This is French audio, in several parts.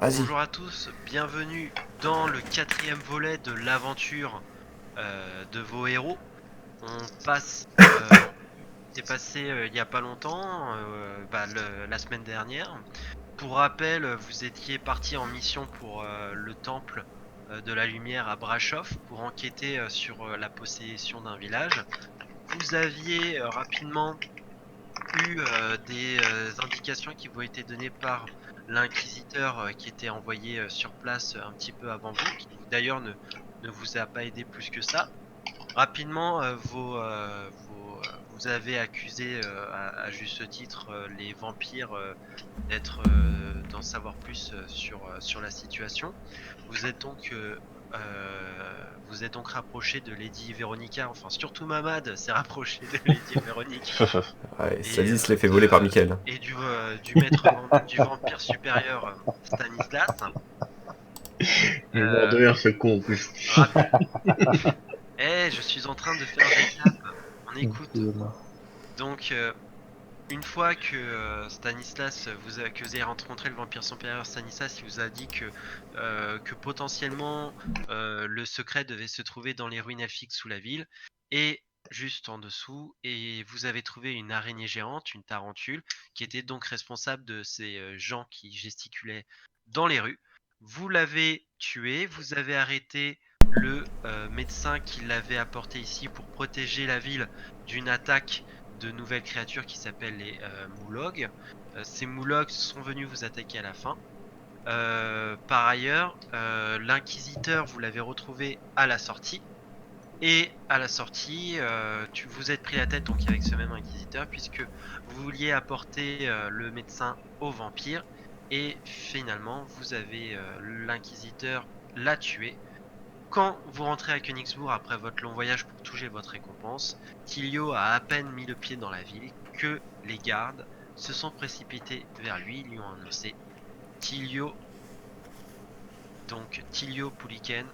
Vas-y. Bonjour à tous, bienvenue dans le quatrième volet de l'aventure de vos héros. On passe, c'est passé il y a pas longtemps, la semaine dernière. Pour rappel, vous étiez parti en mission pour le temple de la lumière à Brashov pour enquêter sur la possession d'un village. Vous aviez rapidement eu des indications qui vous ont été données par l'inquisiteur qui était envoyé sur place un petit peu avant vous, qui d'ailleurs ne vous a pas aidé plus que ça. Rapidement, vous avez accusé à juste titre les vampires d'en savoir plus sur la situation. Vous êtes donc vous êtes donc rapproché de Lady Véronica, enfin surtout Mamad s'est rapproché de Lady Véronique Ouais, cela et dit, il se l'est fait voler par Mickaël. du maître du vampire supérieur Stanislas. Je vais mort de Euh, rire ce con en plus. je suis en train de faire le récap. On écoute. Excusez-moi. Donc, une fois que Stanislas que vous avez rencontré le vampire supérieur Stanislas, il vous a dit que potentiellement le secret devait se trouver dans les ruines elfiques sous la ville et juste en dessous, et vous avez trouvé une araignée géante, une tarentule, qui était donc responsable de ces gens qui gesticulaient dans les rues. Vous l'avez tué, vous avez arrêté le médecin qui l'avait apporté ici pour protéger la ville d'une attaque de nouvelles créatures qui s'appellent les Moulogs. Ces Moulogs sont venus vous attaquer à la fin. Par ailleurs, l'inquisiteur, vous l'avez retrouvé à la sortie. Et à la sortie, vous êtes pris la tête donc avec ce même inquisiteur puisque vous vouliez apporter le médecin au vampire. Et finalement, vous avez l'inquisiteur l'a tué. Quand vous rentrez à Königsbourg après votre long voyage pour toucher votre récompense, Tilio a à peine mis le pied dans la ville que les gardes se sont précipités vers lui, lui ont annoncé Tilio, donc Tilio Pouliken,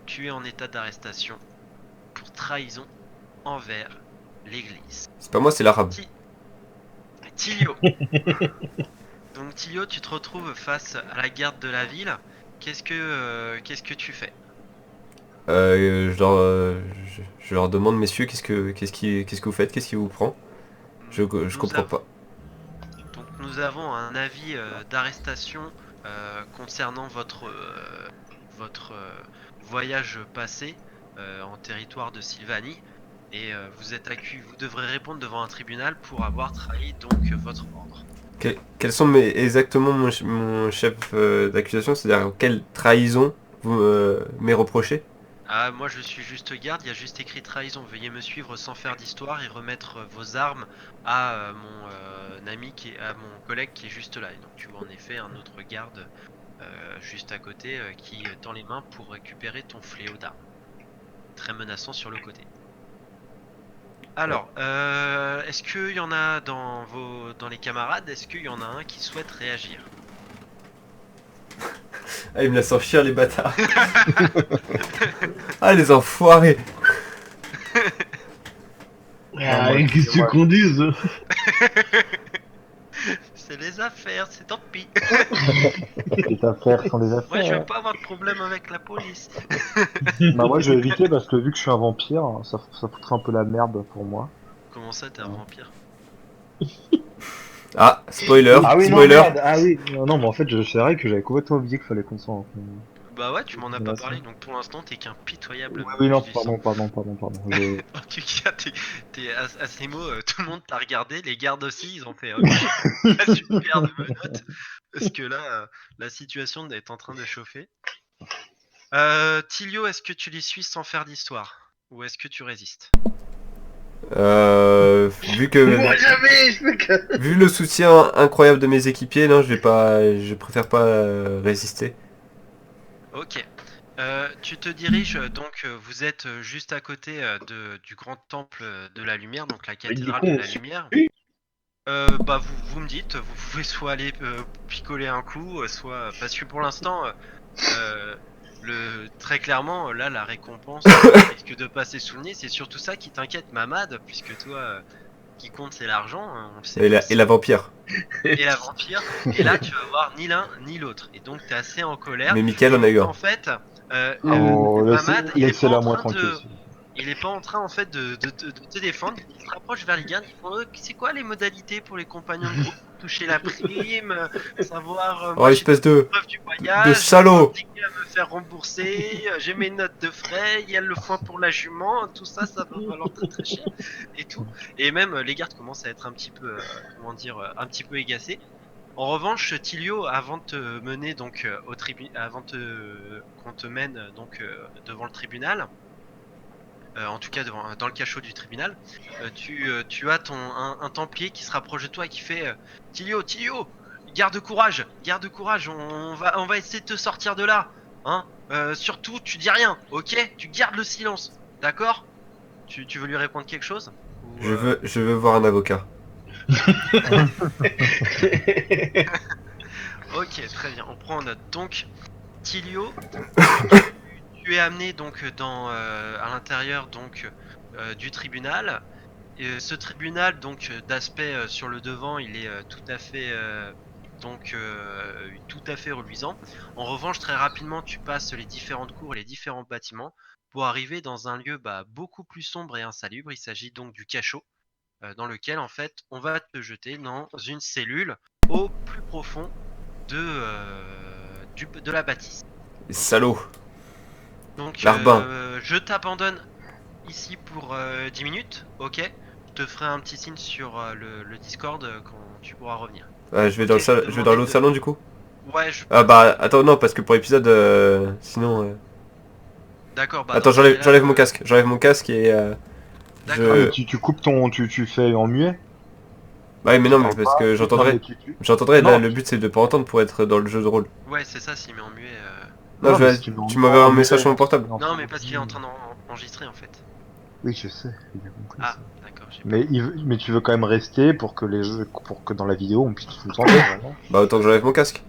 tué en état d'arrestation pour trahison envers l'église. C'est pas moi, c'est l'arabe. Tilio. Donc Tilio, tu te retrouves face à la garde de la ville. Qu'est-ce que tu fais? Je leur demande, messieurs, qu'est-ce que vous faites? Qu'est-ce qui vous prend? Je Nous comprends avons pas. Donc nous avons un avis d'arrestation concernant votre voyage passé en territoire de Sylvanie et vous devrez répondre devant un tribunal pour avoir trahi donc votre ordre. Quels sont exactement mon chef d'accusation? C'est-à-dire quelle trahison vous m'est reproché? Ah, moi je suis juste garde, il y a juste écrit trahison. Veuillez me suivre sans faire d'histoire et remettre vos armes à mon ami à mon collègue qui est juste là. Et donc tu vois en effet un autre garde juste à côté qui tend les mains pour récupérer ton fléau d'armes. Très menaçant sur le côté. Alors, est-ce qu'il y en a dans les camarades, est-ce qu'il y en a un qui souhaite réagir? Ah, ils me laissent en chier, les bâtards. Ah, les enfoirés. Ah, moi, qu'est-ce que tu moi- qu'on dise? C'est les affaires, c'est tant pis. Les affaires sont des Moi je veux affaires. pas avoir de problème avec la police. Bah moi je vais éviter parce que vu que je suis un vampire, ça foutrait un peu la merde pour moi. Comment ça t'es un vampire? Ah, spoiler, Ah oui non spoiler. merde, ah oui. Non mais en fait c'est vrai que j'avais complètement oublié qu'il fallait qu'on s'en... Bah ouais, tu m'en as pas Menaçant. parlé, donc pour l'instant t'es qu'un pitoyable Oui, oui non, mélange du sang. pardon. Je... En tout cas, à ces mots, tout le monde t'a regardé, les gardes aussi, ils ont fait ok, la super de menottes, parce que là, la situation est en train de chauffer. Tilio, est-ce que tu les suis sans faire d'histoire? Ou est-ce que tu résistes? Vu que Moi jamais, je fais que... vu le soutien incroyable de mes équipiers, non, je préfère pas résister. Ok. Tu te diriges, donc vous êtes juste à côté du grand temple de la lumière, donc la Mais du cathédrale coup, de on la suit. lumière. Vous me dites, vous pouvez soit aller picoler un coup, soit parce que pour l'instant, euh, très clairement, là, la récompense risque de passer sous le nez. C'est surtout ça qui t'inquiète, Mamad, puisque toi, qui compte c'est l'argent, hein, on le sait Et tous. la vampire. Et la vampire. Et là, tu vas voir ni l'un ni l'autre. Et donc, t'es assez en colère. Mais Mickaël Et en a eu un. en fait, Oh, Mamad, laissez-la moi tranquille. il est pas en train en fait de te défendre. Il se rapproche vers les gardes. Ils font c'est quoi les modalités pour les compagnons de groupe pour toucher la prime, savoir Oh, moi j'ai espèce toutes les preuves du de voyage, j'ai pas salaud! indiqué à me faire rembourser, j'ai mes notes de frais, il y a le foin pour la jument, tout ça ça va valoir très très cher et tout. Et même les gardes commencent à être un petit peu comment dire un petit peu agacés. En revanche, Tilio, avant de te mener donc qu'on te mène donc devant le tribunal, en tout cas dans le cachot du tribunal, tu as un templier qui se rapproche de toi et qui fait Tilio, garde courage, on va essayer de te sortir de là, hein. Surtout, tu dis rien, ok? Tu gardes le silence, d'accord? Tu veux lui répondre quelque chose? Ou, Je veux voir un avocat. Ok, très bien, on prend en note. Donc, Tilio, tu es amené donc à l'intérieur donc du tribunal. Et, ce tribunal donc d'aspect sur le devant, il est tout à fait reluisant. En revanche, très rapidement, tu passes les différentes cours et les différents bâtiments pour arriver dans un lieu beaucoup plus sombre et insalubre. Il s'agit donc du cachot dans lequel en fait on va te jeter dans une cellule au plus profond de la bâtisse. Les Ok. salauds. Donc Larbin. je t'abandonne ici pour 10 minutes, ok? Je te ferai un petit signe sur le Discord quand tu pourras revenir. Ouais, Ok, je vais te je vais dans demander l'autre de... salon du coup. Ouais, je Ah pense. bah attends non parce que pour l'épisode sinon D'accord, bah dans attends, ces cas-là, j'enlève mon casque et d'accord. Ah, mais je tu coupes ton. Tu fais en muet. ouais mais Tu non mais parles parce pas. que Non, mais j'entendrai là Non, le but c'est de pas entendre pour être dans le jeu de rôle. Ouais, c'est ça, s'il met en muet. Non, non, mais si tu mets tu m'enverras un en muet, message sur mon si tu portable. mets en Non, mais parce qu'il est en sourdine. train d'enregistrer en fait. Oui, je sais, j'ai bien compris Ah, ça. d'accord, j'ai pas. Mais tu veux quand même rester pour que pour que dans la vidéo on puisse tout entendre, non? Bah autant que j'enlève mon casque.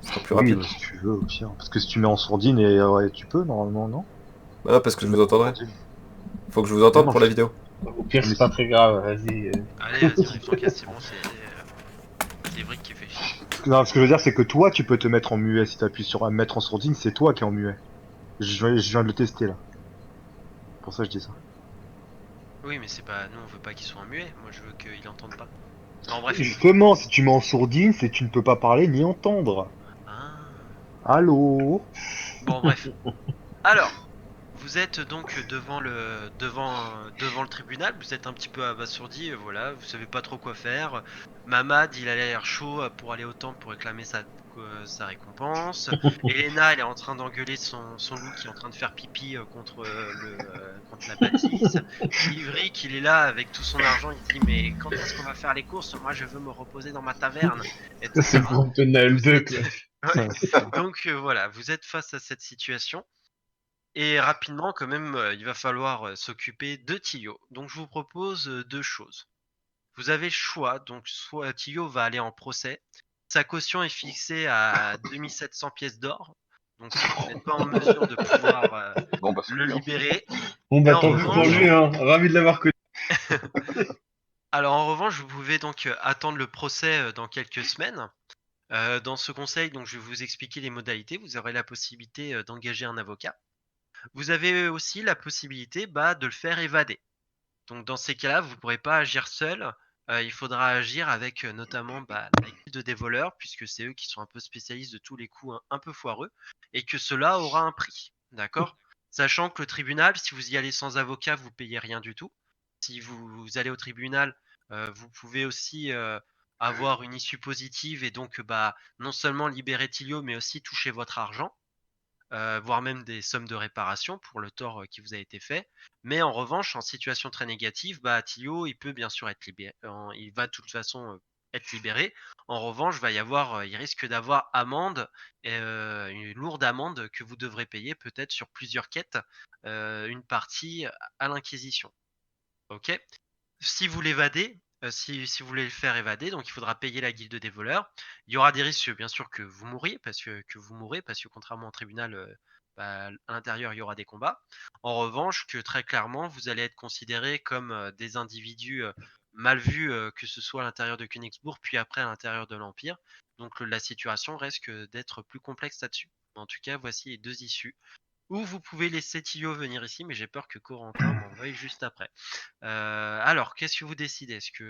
Ce sera plus Oui, rapide. bah, si tu veux, au pire. Parce que si tu mets en sourdine, ouais, tu peux normalement, non? Bah non parce Tu que peux je le vous mettre en entendrai. sourdine. Faut que je vous Mais entende non, pour la vidéo. Au pire, mais c'est pas si. très grave, vas-y. Allez, vas-y, enlève ton casque, c'est bon, c'est Brick qui fait chier. Non, ce que je veux dire, c'est que toi, tu peux te mettre en muet. Si t'appuies sur mettre en sourdine, c'est toi qui es en muet. Je viens de le tester là. Pour ça, je dis ça. Oui, mais c'est pas. Nous, on veut pas qu'il soit en muet. Moi, je veux qu'il entende pas. En bref. Justement, si tu mets en sourdine, c'est que tu ne peux pas parler ni entendre. Ah. Allô? Bon, bref. Alors, vous êtes donc devant le tribunal, vous êtes un petit peu abasourdi, voilà, vous savez pas trop quoi faire. Mamad, il a l'air chaud pour aller au temple pour réclamer sa récompense. Elena, elle est en train d'engueuler son loup qui est en train de faire pipi contre la bâtisse. Ivric, il est là avec tout son argent, il se dit mais quand est-ce qu'on va faire les courses? Moi je veux me reposer dans ma taverne, Ça, c'est etc. pour Noël Vous 2, êtes... quoi. Ouais. Ouais, c'est ça. Donc voilà, vous êtes face à cette situation. Et rapidement, quand même, il va falloir s'occuper de Tio. Donc, je vous propose deux choses. Vous avez le choix. Donc, soit Tio va aller en procès. Sa caution est fixée à 2700 pièces d'or. Donc, si vous n'êtes pas en mesure de pouvoir Bon, bah, le salut, hein. libérer. Bon, Mais bah, en tant pis pour revanche, lui, hein. Ravi de l'avoir connu. vous pouvez donc attendre le procès dans quelques semaines. Dans ce conseil, donc, je vais vous expliquer les modalités. Vous aurez la possibilité d'engager un avocat. Vous avez aussi la possibilité de le faire évader. Donc dans ces cas-là, vous ne pourrez pas agir seul. Il faudra agir avec notamment la guilde des voleurs, puisque c'est eux qui sont un peu spécialistes de tous les coups un peu foireux, et que cela aura un prix. D'accord? Sachant que le tribunal, si vous y allez sans avocat, vous payez rien du tout. Si vous allez au tribunal, vous pouvez aussi avoir une issue positive et donc non seulement libérer Tilio, mais aussi toucher votre argent, voire même des sommes de réparation pour le tort qui vous a été fait. Mais en revanche, en situation très négative, Tilio, il peut bien sûr être libéré. Il va de toute façon être libéré. En revanche, il risque d'avoir amende, une lourde amende que vous devrez payer peut-être sur plusieurs quêtes, une partie à l'Inquisition. Ok? Si vous l'évadez, si vous voulez le faire évader, donc il faudra payer la guilde des voleurs. Il y aura des risques, bien sûr, que vous mourrez, parce que contrairement au tribunal, à l'intérieur, il y aura des combats. En revanche, que très clairement, vous allez être considérés comme des individus mal vu que ce soit à l'intérieur de Königsbourg, puis après à l'intérieur de l'Empire. Donc la situation risque d'être plus complexe là-dessus. En tout cas, voici les deux issues. Ou vous pouvez laisser Tio venir ici, mais j'ai peur que Corentin m'en veuille juste après. Alors, qu'est-ce que vous décidez? Est-ce que...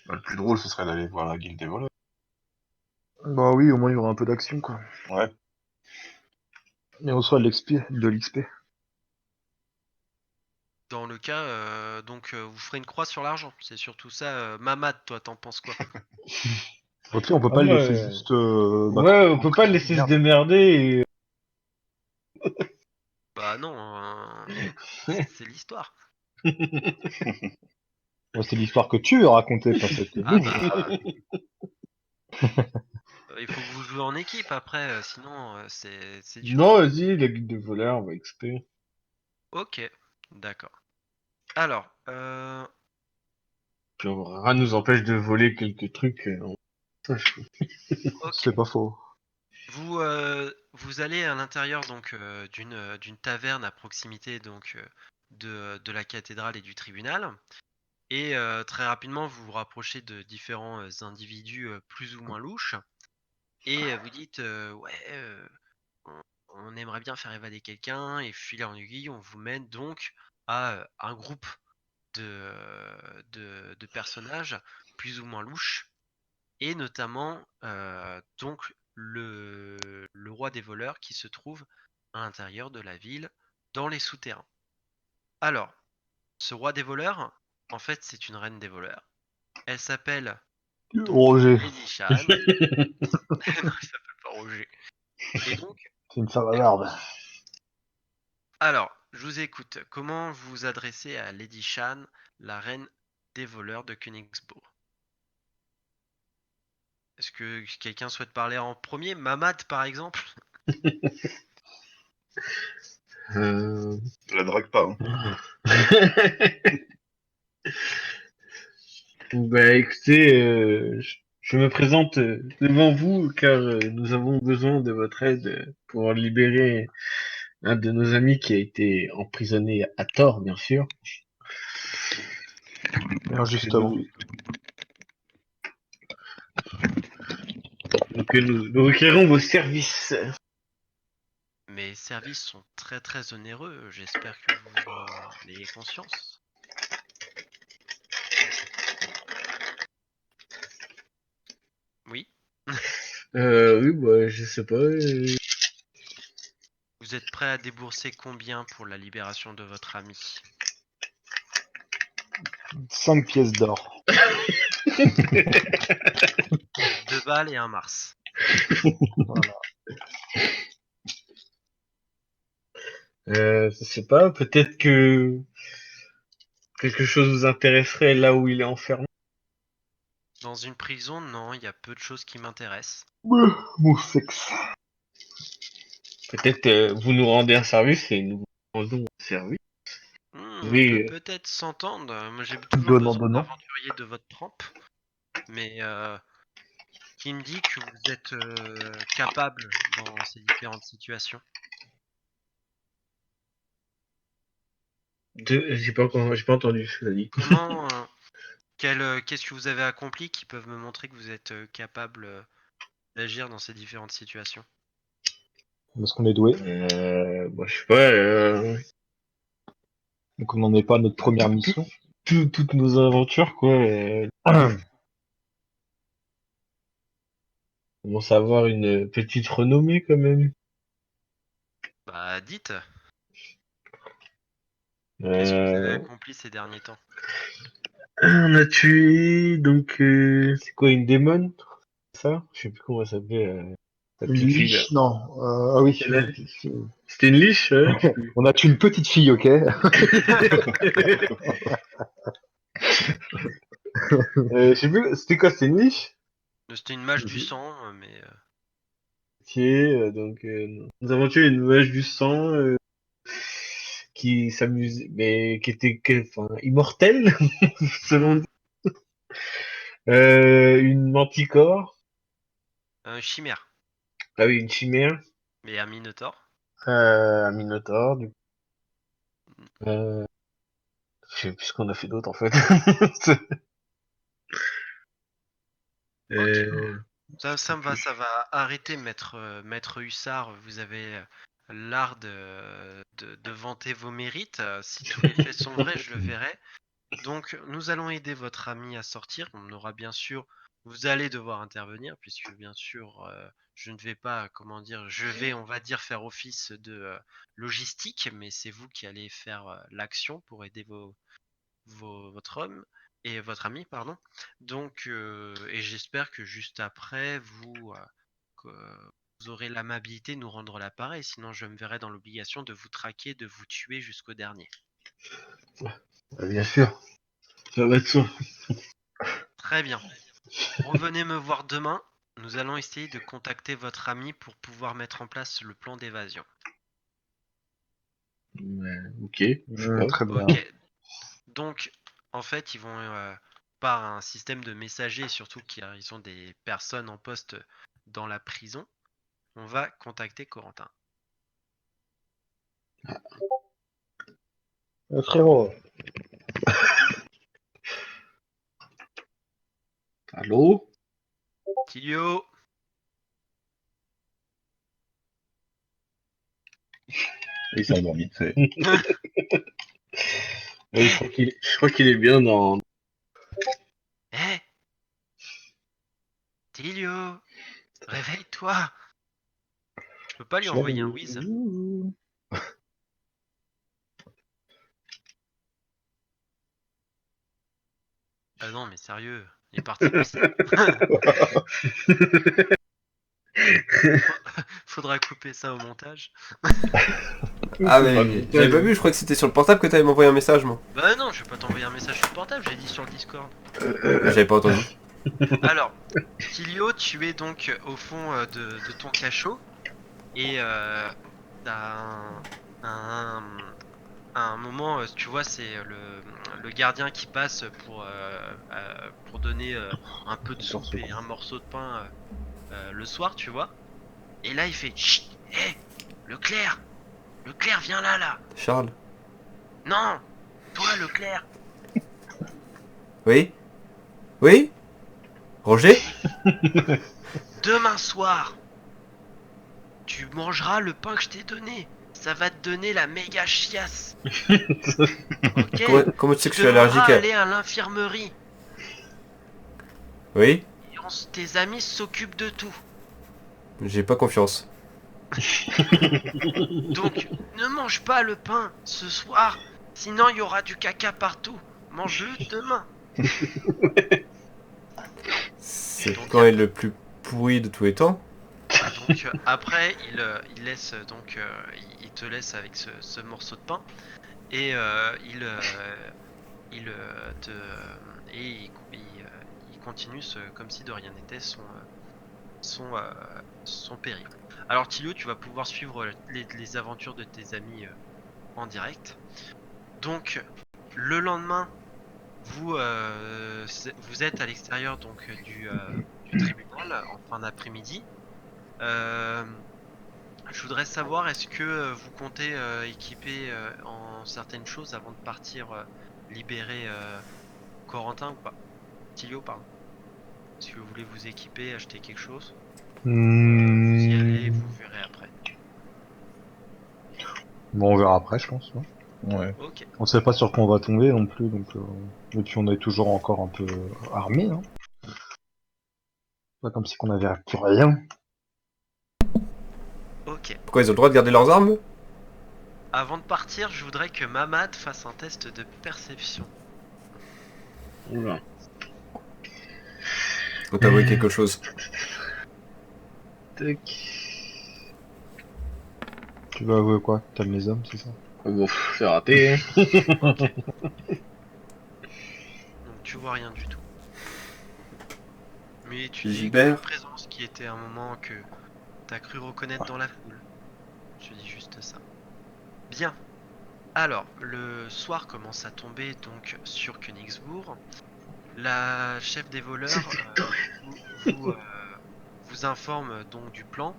Le plus drôle, ce serait d'aller voir la guilde des voleurs. Bah oui, au moins il y aura un peu d'action, quoi. Ouais. Et on reçoit de l'XP. dans le cas, vous ferez une croix sur l'argent. C'est surtout ça. Mamad, toi, t'en penses quoi? Ok, on peut Ah, pas le moi, laisser juste... ouais, on peut pas le laisser se démerder Bah non, c'est l'histoire. Ouais, c'est l'histoire que tu veux raconter, pas celle que Ah nous. bah, il faut que vous jouez en équipe après, sinon c'est dur. Non, vas-y, la guilde des voleurs, on va XP. Ok, d'accord. Alors, Puis rien nous empêche de voler quelques trucs. ok. C'est pas faux. Vous allez à l'intérieur donc d'une taverne à proximité donc de la cathédrale et du tribunal. Et très rapidement, vous vous rapprochez de différents individus plus ou moins louches. Et vous dites, ouais, on aimerait bien faire évader quelqu'un. Et fil en aiguille, on vous mène donc à un groupe de personnages plus ou moins louches. Et notamment, donc, le roi des voleurs qui se trouve à l'intérieur de la ville, dans les souterrains. Alors, ce roi des voleurs, en fait, c'est une reine des voleurs. Elle s'appelle donc Roger, Lady Shan. Non, elle s'appelle pas Roger. Et donc, c'est une femme à barbe. alors, je vous écoute. Comment vous vous adressez à Lady Shan, la reine des voleurs de Königsbourg? Est-ce que quelqu'un souhaite parler en premier? Mamad, par exemple? Euh... La drague pas. Hein. Bah écoutez, je me présente devant vous car nous avons besoin de votre aide pour libérer un de nos amis qui a été emprisonné à tort, bien sûr. Alors, justement. Nous requérons vos services. Mes services sont très très onéreux. J'espère que vous en ayez conscience. Oui. Oui, bah je sais pas. Vous êtes prêt à débourser combien pour la libération de votre ami? 5 pièces d'or. 2 balles et un Mars. Voilà. Je sais pas, peut-être que quelque chose vous intéresserait là où il est enfermé. Dans une prison, non, il y a peu de choses qui m'intéressent. Mon sexe. Peut-être vous nous rendez un service et nous vous rendons un service. On peut Oui, peut-être s'entendre. Moi, j'ai toujours Donnant, besoin donnant. d'aventuriers de votre trempe. Mais qui me dit que vous êtes capable dans ces différentes situations? j'ai pas entendu ce que tu as dit. Comment, qu'est-ce que vous avez accompli qui peuvent me montrer que vous êtes capable d'agir dans ces différentes situations? Parce qu'on est doué. Bah, je sais pas, Donc on n'en est pas à notre première mission. toutes nos aventures, quoi. On commence à avoir une petite renommée quand même. Bah, dites, qu'est-ce que vous avez Euh, accompli ces derniers temps? on a tué, donc, c'est quoi, une démon? Ça? Je sais plus comment elle s'appelait, la Une petite fille là. liche, non. Ah oui. C'est la- C'était une liche, ouais. On a tué une petite fille, ok. Je sais plus, c'était quoi, c'était une liche? C'était une mage du sang, mais Ok, nous avons tué une vache du sang qui s'amusait, mais qui était enfin, immortelle, selon nous. Une manticore, chimère, ah oui, une chimère, mais un minotaure. un minotaure, du coup. Euh, Je sais plus ce qu'on a fait d'autre en fait. Euh, Ça me va, ça va. Arrêtez, maître Hussard. Vous avez l'art de vanter vos mérites. Si tous les faits sont vrais, je le verrai. Donc, nous allons aider votre ami à sortir. On aura bien sûr, vous allez devoir intervenir, puisque bien sûr, je ne vais pas, comment dire, je vais, on va dire, faire office de logistique, mais c'est vous qui allez faire l'action pour aider votre homme et votre ami, pardon. Donc, et j'espère que juste après, vous aurez l'amabilité de nous rendre l'appareil, sinon je me verrai dans l'obligation de vous traquer, de vous tuer jusqu'au dernier. bien sûr, ça va être ça. Très bien. Revenez me voir demain. Nous allons essayer de contacter votre ami pour pouvoir mettre en place le plan d'évasion. Ok, je vois. Très bien. Ok. Donc, en fait, ils vont par un système de messager, surtout qu'ils ont des personnes en poste dans la prison. On va contacter Corentin. Frérot. Allô? Tilio, Il s'est endormi, c'est. Oui, je crois qu'il est bien dans. hé, Tilio, réveille-toi. Je peux pas lui envoyer un whiz. Ah non, mais sérieux, il est parti bosser. Faudra couper ça au montage. Ah C'est pas mais le j'avais pas montage. vu, je crois que c'était sur le portable que t'avais m'envoyé un message moi. Bah non, je vais pas t'envoyer un message sur le portable, j'ai dit sur le Discord. J'avais pas entendu. Alors, Tilio, tu es donc au fond de ton cachot et t'as un moment, tu vois, c'est le gardien qui passe pour donner un peu de soupe et un morceau de pain le soir, tu vois. Et là, il fait chut, hé, Leclerc, Leclerc, viens là. Charles. Non, toi, Leclerc. Oui? Oui? Roger? Demain soir, tu mangeras le pain que je t'ai donné. Ça va te donner la méga chiasse. Ok. Comment tu sais que je Tu suis allergique devras à... aller à l'infirmerie. Oui? Et tes amis s'occupent de tout. J'ai pas confiance. Donc, ne mange pas le pain ce soir. Sinon, il y aura du caca partout. Mange-le demain. C'est Donc, quand est le plus pourri de tous les temps? Donc après, il laisse il te laisse avec ce morceau de pain et il te et il continue comme si de rien n'était son périple. Alors Tilio, tu vas pouvoir suivre les aventures de tes amis en direct. Donc le lendemain, vous êtes à l'extérieur donc du tribunal en fin d'après-midi. Je voudrais savoir, est-ce que vous comptez équiper en certaines choses avant de partir libérer Corentin ou pas? Tilio, pardon. Est-ce que vous voulez vous équiper, acheter quelque chose? Ou vous y allez, vous verrez après. Bon, on verra après, je pense. Ouais. Ouais. Ok. On sait pas sur quoi on va tomber non plus, donc. Et puis on est toujours encore un peu armé, hein. Pas comme si qu'on avait plus rien. Ok. Pourquoi ils ont le droit de garder leurs armes? Avant de partir, je voudrais que Mamad fasse un test de perception. Oula. On t'a avoué quelque chose. Tac. Tu vas avouer quoi? T'aimes les hommes, c'est ça? Bon, c'est raté. Donc tu vois rien du tout. Mais tu dis Gilbert. une présence qui était un moment que t'as cru reconnaître dans la foule. Je dis juste ça. Bien. Alors, le soir commence à tomber donc sur Königsbourg. La chef des voleurs vous informe donc du plan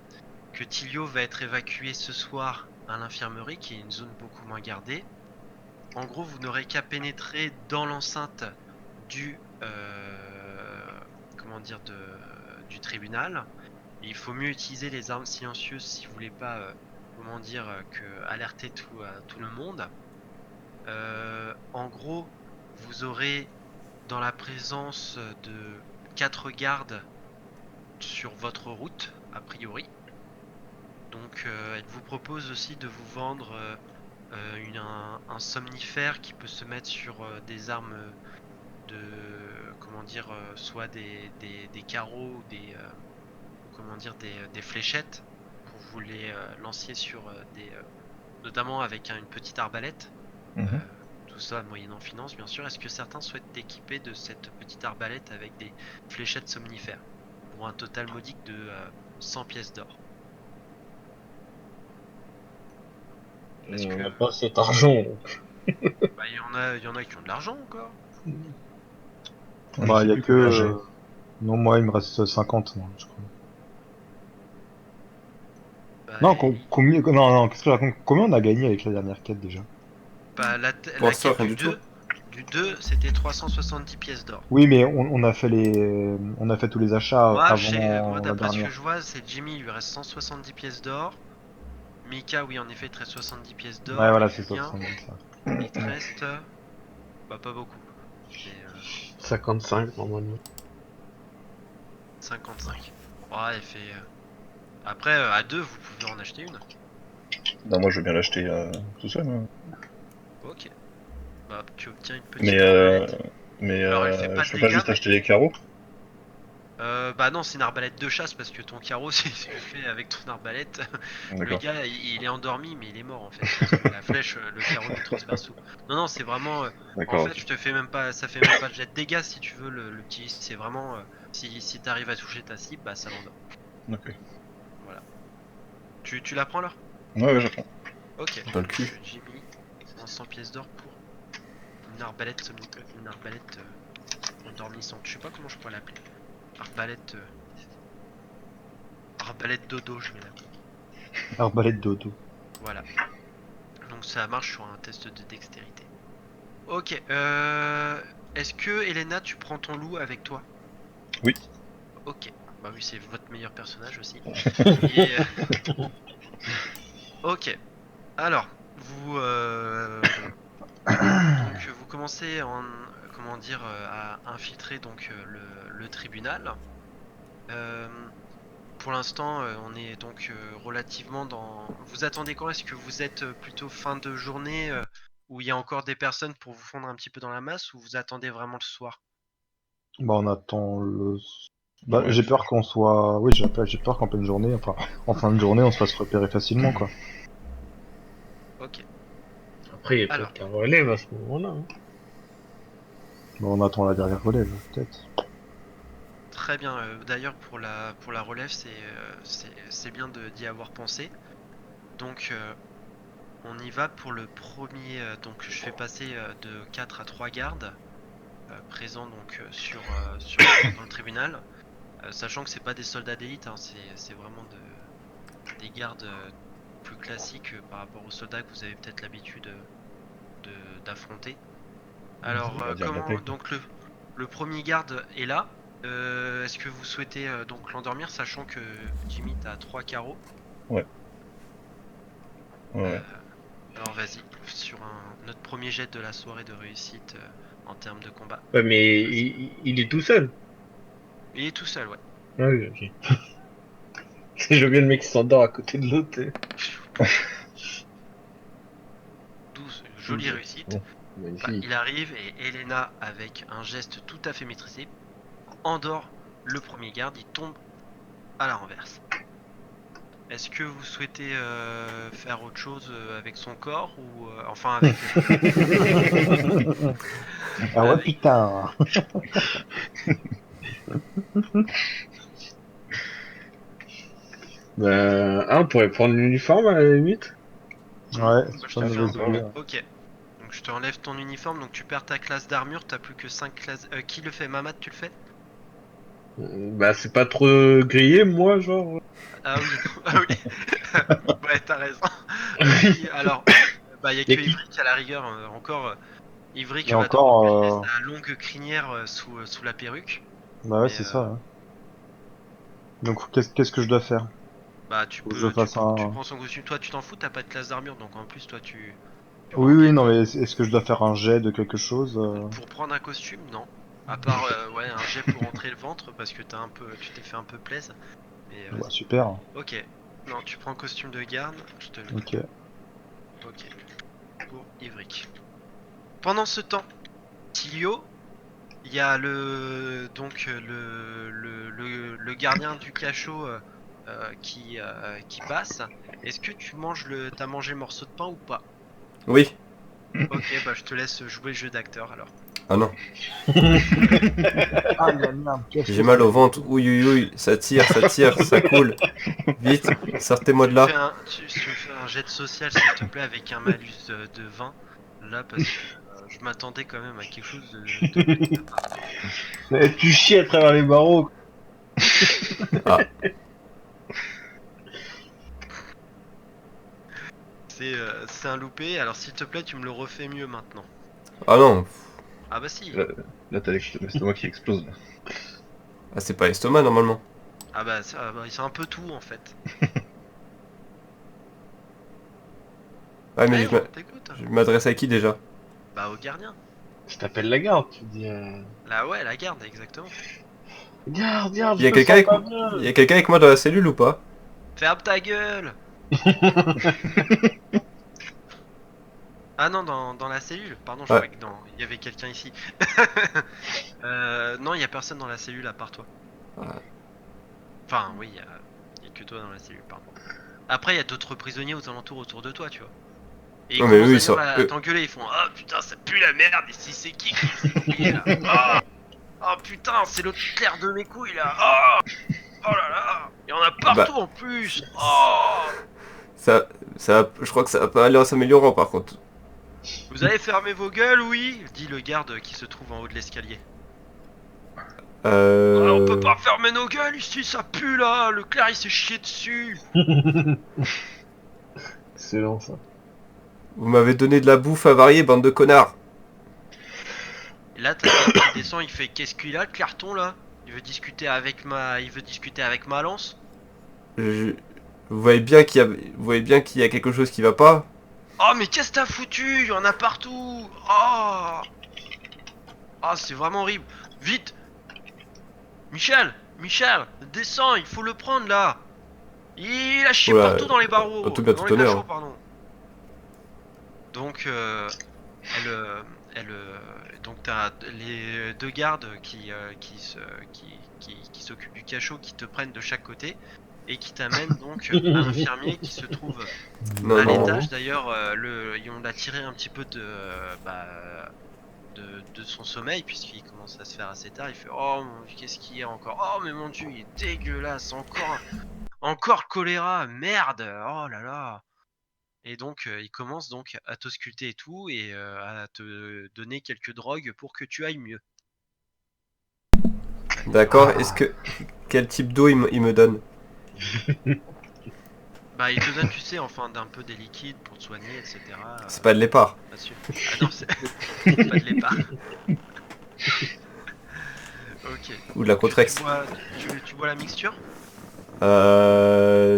que Tilio va être évacué ce soir à l'infirmerie, qui est une zone beaucoup moins gardée. en gros, vous n'aurez qu'à pénétrer dans l'enceinte du comment dire du tribunal. Et il faut mieux utiliser les armes silencieuses si vous voulez pas comment dire que alerter tout le monde. En gros, vous aurez dans la présence de 4 gardes sur votre route, a priori. Donc elle vous propose aussi de vous vendre un somnifère qui peut se mettre sur des armes de comment dire soit des carreaux ou des comment dire des fléchettes pour vous les lancier sur des notamment avec une petite arbalète. Mhm. Tout ça moyennant finance bien sûr. Est-ce que certains souhaitent équiper de cette petite arbalète avec des fléchettes somnifères pour un total modique de 100 pièces d'or? Est-ce On que n'a pas cet argent. Donc. bah, il y en a qui ont de l'argent encore. Je Bah, sais y a plus que. combien j'ai. Non, moi, il me reste 50, moi, je crois. Bah, Non, combien. Non, qu'est-ce que je raconte? Combien on a gagné avec la dernière quête déjà? bah, la Pour l'instant, quête rien du du tout. 2, c'était 370 pièces d'or. Oui, mais on a fait on a fait tous les achats Moi, avant la d'après ce que dernière. je vois, c'est Jimmy, il lui reste 170 pièces d'or. Mika, oui, en effet, il te reste 70 pièces Ouais, d'or. voilà, Et c'est ça. Julien, il te reste bah, pas beaucoup. Mais 55 normalement. 55. Ouais, elle fait. Après, à 2, vous pouvez en acheter une. Non, moi je veux bien l'acheter tout seul. Hein. Ok. Bah, tu obtiens une Mais, petite arbalète. mais Alors, elle fait pas je de peux pas dégâts, juste mais. acheter les carreaux. Bah non, c'est une arbalète de chasse parce que ton carreau, si tu le fais avec ton arbalète, le D'accord. gars il est endormi mais il est mort en fait. Parce que la flèche, le carreau lui transperce tout. Non, non, c'est vraiment. En D'accord, fait, ok. je te fais même pas. Ça fait même pas de jet de dégâts si tu veux le petit. C'est vraiment. Si t'arrives à toucher ta cible, bah ça l'endort. Ok. Voilà. Tu la prends là? Ouais, ouais, j'apprends. Ok. Dans le Donc, cul. Jimmy, 500 pièces d'or pour une arbalète une arbalète endormissante. Je sais pas comment je pourrais l'appeler. Arbalète. Arbalète dodo, je vais l'appeler. Arbalète dodo. Voilà. Donc ça marche sur un test de dextérité. Ok. Est-ce que Elena, tu prends ton loup avec toi? Oui. Ok. Bah oui, c'est votre meilleur personnage aussi. Et, ok. Alors, donc vous commencez comment dire à infiltrer donc le tribunal. Euh, pour l'instant, on est donc relativement dans. Vous attendez quand? Est-ce que vous êtes plutôt fin de journée où il y a encore des personnes pour vous fondre un petit peu dans la masse ou vous attendez vraiment le soir? Bah, on attend le. Bah, Ouais. j'ai peur qu'on soit. Oui, j'ai peur qu'en pleine journée, enfin, en fin de journée, on se fasse repérer facilement, quoi. Ok. Après, il y a Alors, peut-être un relève à ce moment-là. Hein. Bah, on attend la dernière relève, peut-être. très bien. D'ailleurs, pour la relève, c'est bien d'y avoir pensé. Donc, on y va pour le premier. Donc, je fais passer de 4 à 3 gardes présents donc dans le tribunal. Sachant que c'est pas des soldats d'élite, hein, c'est vraiment des gardes plus classiques par rapport aux soldats que vous avez peut-être l'habitude d'affronter. Alors, Gardien de la paix, quoi. donc le premier garde est là. Est-ce que vous souhaitez donc l'endormir, sachant que Jimmy t'as 3 carreaux? Ouais. Ouais, Euh, ouais. alors vas-y, sur notre premier jet de la soirée de réussite en termes de combat. Ouais, mais Vas-y. il est tout seul. Il est tout seul, ouais. Ah oui, ok. Je veux bien le mec qui s'endort à côté de l'autre. 12, jolie réussite. Bon, Bah, magnifique. il arrive et Elena, avec un geste tout à fait maîtrisé, endort le premier garde, il tombe à la renverse. Est-ce que vous souhaitez faire autre chose avec son corps ou enfin avec Ah ouais, avec putain! On pourrait prendre l'uniforme à la limite. Ouais, bah, c'est je pas te une fais mauvaise un idée. Ouais. ok. Donc je te enlève ton uniforme, donc tu perds ta classe d'armure, t'as plus que 5 classes. Qui le fait? Mamad, tu le fais? Bah, c'est pas trop grillé, moi, genre. Ah oui, non. Ah oui. Ouais, t'as raison. Oui, alors Bah, il y a Y a que qui Ivric à la rigueur, encore. Ivric Et va encore, devoir cacher sa longue crinière sous la perruque. bah ouais, Mais c'est ça. Hein. Donc, qu'est-ce que je dois faire? bah, tu Faut que je peux, fasse tu un... prends son costume. Toi, tu t'en fous, t'as pas de classe d'armure, donc en plus, toi, tu vas Oui, oui, enquêter. non, mais est-ce que je dois faire un jet de quelque chose? Pour prendre un costume, non. À part, ouais, un jet pour entrer le ventre, parce que tu t'es fait un peu plaisir. Mais Bah, vas-y. super. Ok. Non, tu prends costume de garde, je te le Ok. mets. Ok. Pour Ivric. Pendant ce temps, Tilio, il y a le gardien du cachot qui passe. Est-ce que t'as mangé le morceau de pain ou pas? Oui. Ok, bah je te laisse jouer le jeu d'acteur alors. Ah non. Ah, la merde, qu'est-ce J'ai que mal ça au fait? ventre. Ouïe, ouïe, ouïe. Ça tire, ça coule. Vite, sortez-moi Tu de me là. fais tu me fais un jet de social s'il te plaît avec un malus de 20 là parce que je m'attendais quand même à quelque chose de mieux de ta part. Eh, tu chies à travers les barreaux. Ah. C'est un loupé, alors s'il te plaît tu me le refais mieux maintenant. Ah non. Ah bah si. Là, t'as l'estomac qui explose. Là. Ah, c'est pas l'estomac normalement. Ah bah c'est un peu tout en fait. Ah, mais Allez, on t'écoute. je m'adresse à qui déjà? Bah au gardien. Je t'appelle la garde, tu dis. Là ouais, la garde, exactement. Garde, garde, Il y je a me quelqu'un sens avec... pas Il y bien. a quelqu'un avec moi dans la cellule ou pas? Ferme ta gueule. Ah non, dans la cellule. Pardon, je Ouais. croyais que il y avait quelqu'un ici. Non, il y a personne dans la cellule à part toi. Ah. Enfin, oui, il y a que toi dans la cellule, pardon. Après, il y a d'autres prisonniers aux alentours autour de toi, tu vois. Et ils Non mais commencent eux ils d'ailleurs sont... à eux- t'engueuler, ils font ah putain, ça pue la merde, ici c'est qui s'est mouillé là? Ah oh, putain, c'est l'autre clair de mes couilles là! Oh, oh là là! Il y en a Bah... partout en plus! Oh! Ça... Je crois que ça va pas aller en s'améliorant par contre. Vous avez fermé vos gueules, oui? Dit le garde qui se trouve en haut de l'escalier. Ah, on peut Euh... pas fermer nos gueules ici, ça pue là! Le clerc il s'est chié dessus! Excellent ça. Vous m'avez donné de la bouffe avariée, bande de connards. Et là, t'as le garde qui descend, il fait qu'est-ce qu'il a, le Clarton là? Il veut discuter avec ma lance? Je- Vous voyez bien vous voyez bien qu'il y a quelque chose qui va pas. Oh, mais qu'est-ce que t'as foutu? Il y en a partout! Oh! Ah, c'est vraiment horrible. Vite! Michel! Michel! Descends, il faut le prendre là! Il a chié Oh là, partout dans les barreaux! tout bien Dans tout les cachots, honneur. pardon. Donc, elle, euh, elle, donc t'as les deux gardes qui s'occupent du cachot, qui te prennent de chaque côté et qui t'amènent donc à l'infirmier qui se trouve Non, à non. l'étage. D'ailleurs, on l'a tiré un petit peu de son sommeil puisqu'il commence à se faire assez tard. Il fait oh mon Dieu, qu'est-ce qu'il y a encore? Oh mais mon Dieu, il est dégueulasse, encore le choléra, merde, oh là là. Et donc, il commence donc à t'ausculter et tout, et à te donner quelques drogues pour que tu ailles mieux. D'accord, est-ce que... Quel type d'eau il me donne? Bah, il te donne, tu sais, enfin, d'un peu des liquides pour te soigner, etc. C'est pas de l'épar. Pas sûr. Ah non, c'est c'est pas de l'épar. Ok. Ou de la Donc, Contrex. tu bois la mixture?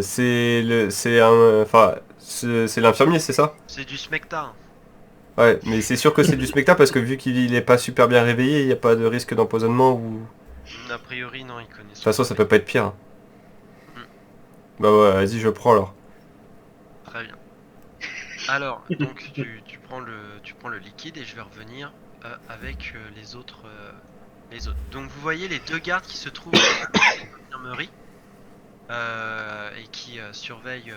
C'est le... C'est un... Enfin... C'est l'infirmier, c'est ça? C'est du smecta. Hein. Ouais, mais c'est sûr que c'est du spectacle parce que vu qu'il est pas super bien réveillé, il n'y a pas de risque d'empoisonnement ou... A priori, non, il connaît De toute son façon, ça remède. peut pas être pire. Hein. Hmm. Bah ouais, vas-y, je prends alors. Très bien. Alors, donc, tu prends le liquide et je vais revenir avec les autres. Donc, vous voyez les deux gardes qui se trouvent dans l'infirmerie. Et qui surveille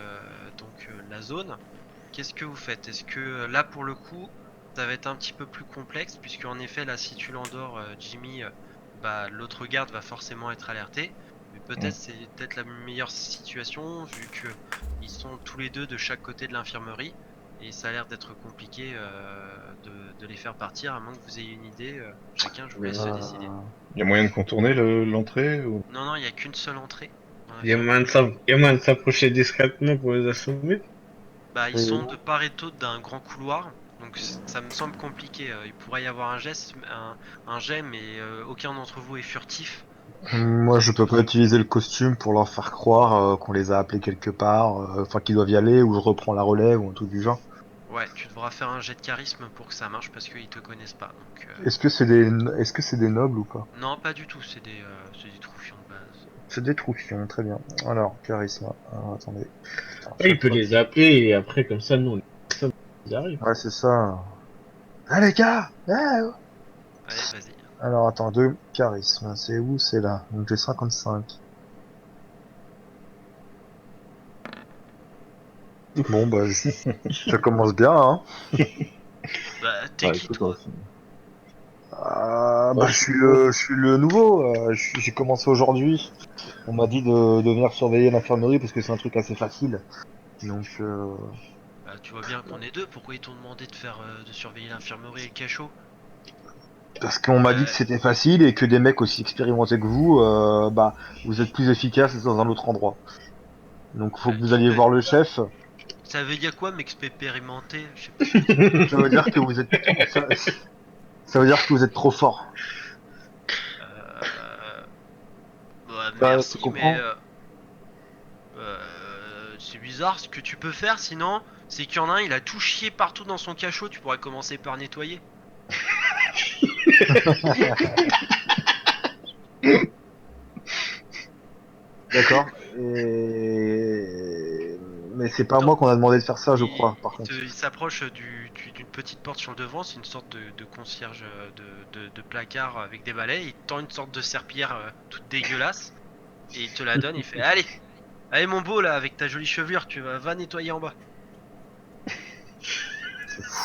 donc la zone. Qu'est-ce que vous faites? Est-ce que là pour le coup ça va être un petit peu plus complexe puisque en effet là si tu l'endors Jimmy, bah l'autre garde va forcément être alerté. Mais peut-être c'est peut-être la meilleure situation vu que ils sont tous les deux de chaque côté de l'infirmerie et ça a l'air d'être compliqué de les faire partir à moins que vous ayez une idée. Chacun je vous laisse décider. Il y a moyen de contourner l'entrée ou... Non non il y a qu'une seule entrée dans Il y a l'infirmerie. moyen de s'approcher discrètement pour les assommer. Bah, ils Et- sont de part et d'autre d'un grand couloir, donc ça me semble compliqué. Il pourrait y avoir un jet, mais aucun d'entre vous est furtif. Moi, je peux pas utiliser le costume pour leur faire croire qu'on les a appelés quelque part, enfin qu'ils doivent y aller, ou je reprends la relève, ou un truc du genre. Ouais, tu devras faire un jet de charisme pour que ça marche parce qu'ils te connaissent pas. Donc, Est-ce que c'est des nobles ou pas? non, pas du tout, c'est des troufions de base. C'est des troufions, très bien. Alors, charisme. Alors, attendez. Alors, Ah, il chaque peut fois les que- appeler et après, comme ça, nous, ils arrivent. Ouais, c'est ça. Ah, les gars! Ah, ouais. Allez, vas-y. Alors, attends, deux charisme. C'est où? C'est là. Donc, j'ai 55. Bon, bah, ça commence bien, hein. Bah, t'es Ouais, qui écoute, toi? Bah, Ouais, je suis le nouveau. J'ai commencé aujourd'hui. On m'a dit de venir surveiller l'infirmerie parce que c'est un truc assez facile. Donc, Bah, tu vois bien qu'on est deux, pourquoi ils t'ont demandé de surveiller l'infirmerie et le cachot? parce qu'on m'a dit que Euh, c'était facile et que des mecs aussi expérimentés que vous, bah, vous êtes plus efficaces dans un autre endroit. Donc, faut que vous alliez voir le chef. Ça veut dire quoi, m'expérimenter? Je sais pas ce que tu veux dire. Ça veut dire que vous êtes, ça, ça veut dire que vous êtes trop fort. Euh, Bah, Tu merci, mais comprends? c'est bizarre. Ce que tu peux faire, sinon, c'est qu'il y en a un, il a tout chié partout dans son cachot. Tu pourrais commencer par nettoyer. D'accord. Mais c'est pas Attends, moi qu'on a demandé de faire ça, je il, crois, par contre. il s'approche d'une petite porte sur le devant. C'est une sorte de concierge de placard avec des balais. Il tend une sorte de serpillière toute dégueulasse et il te la donne. Il fait allez, allez mon beau là, avec ta jolie chevelure, va nettoyer en bas.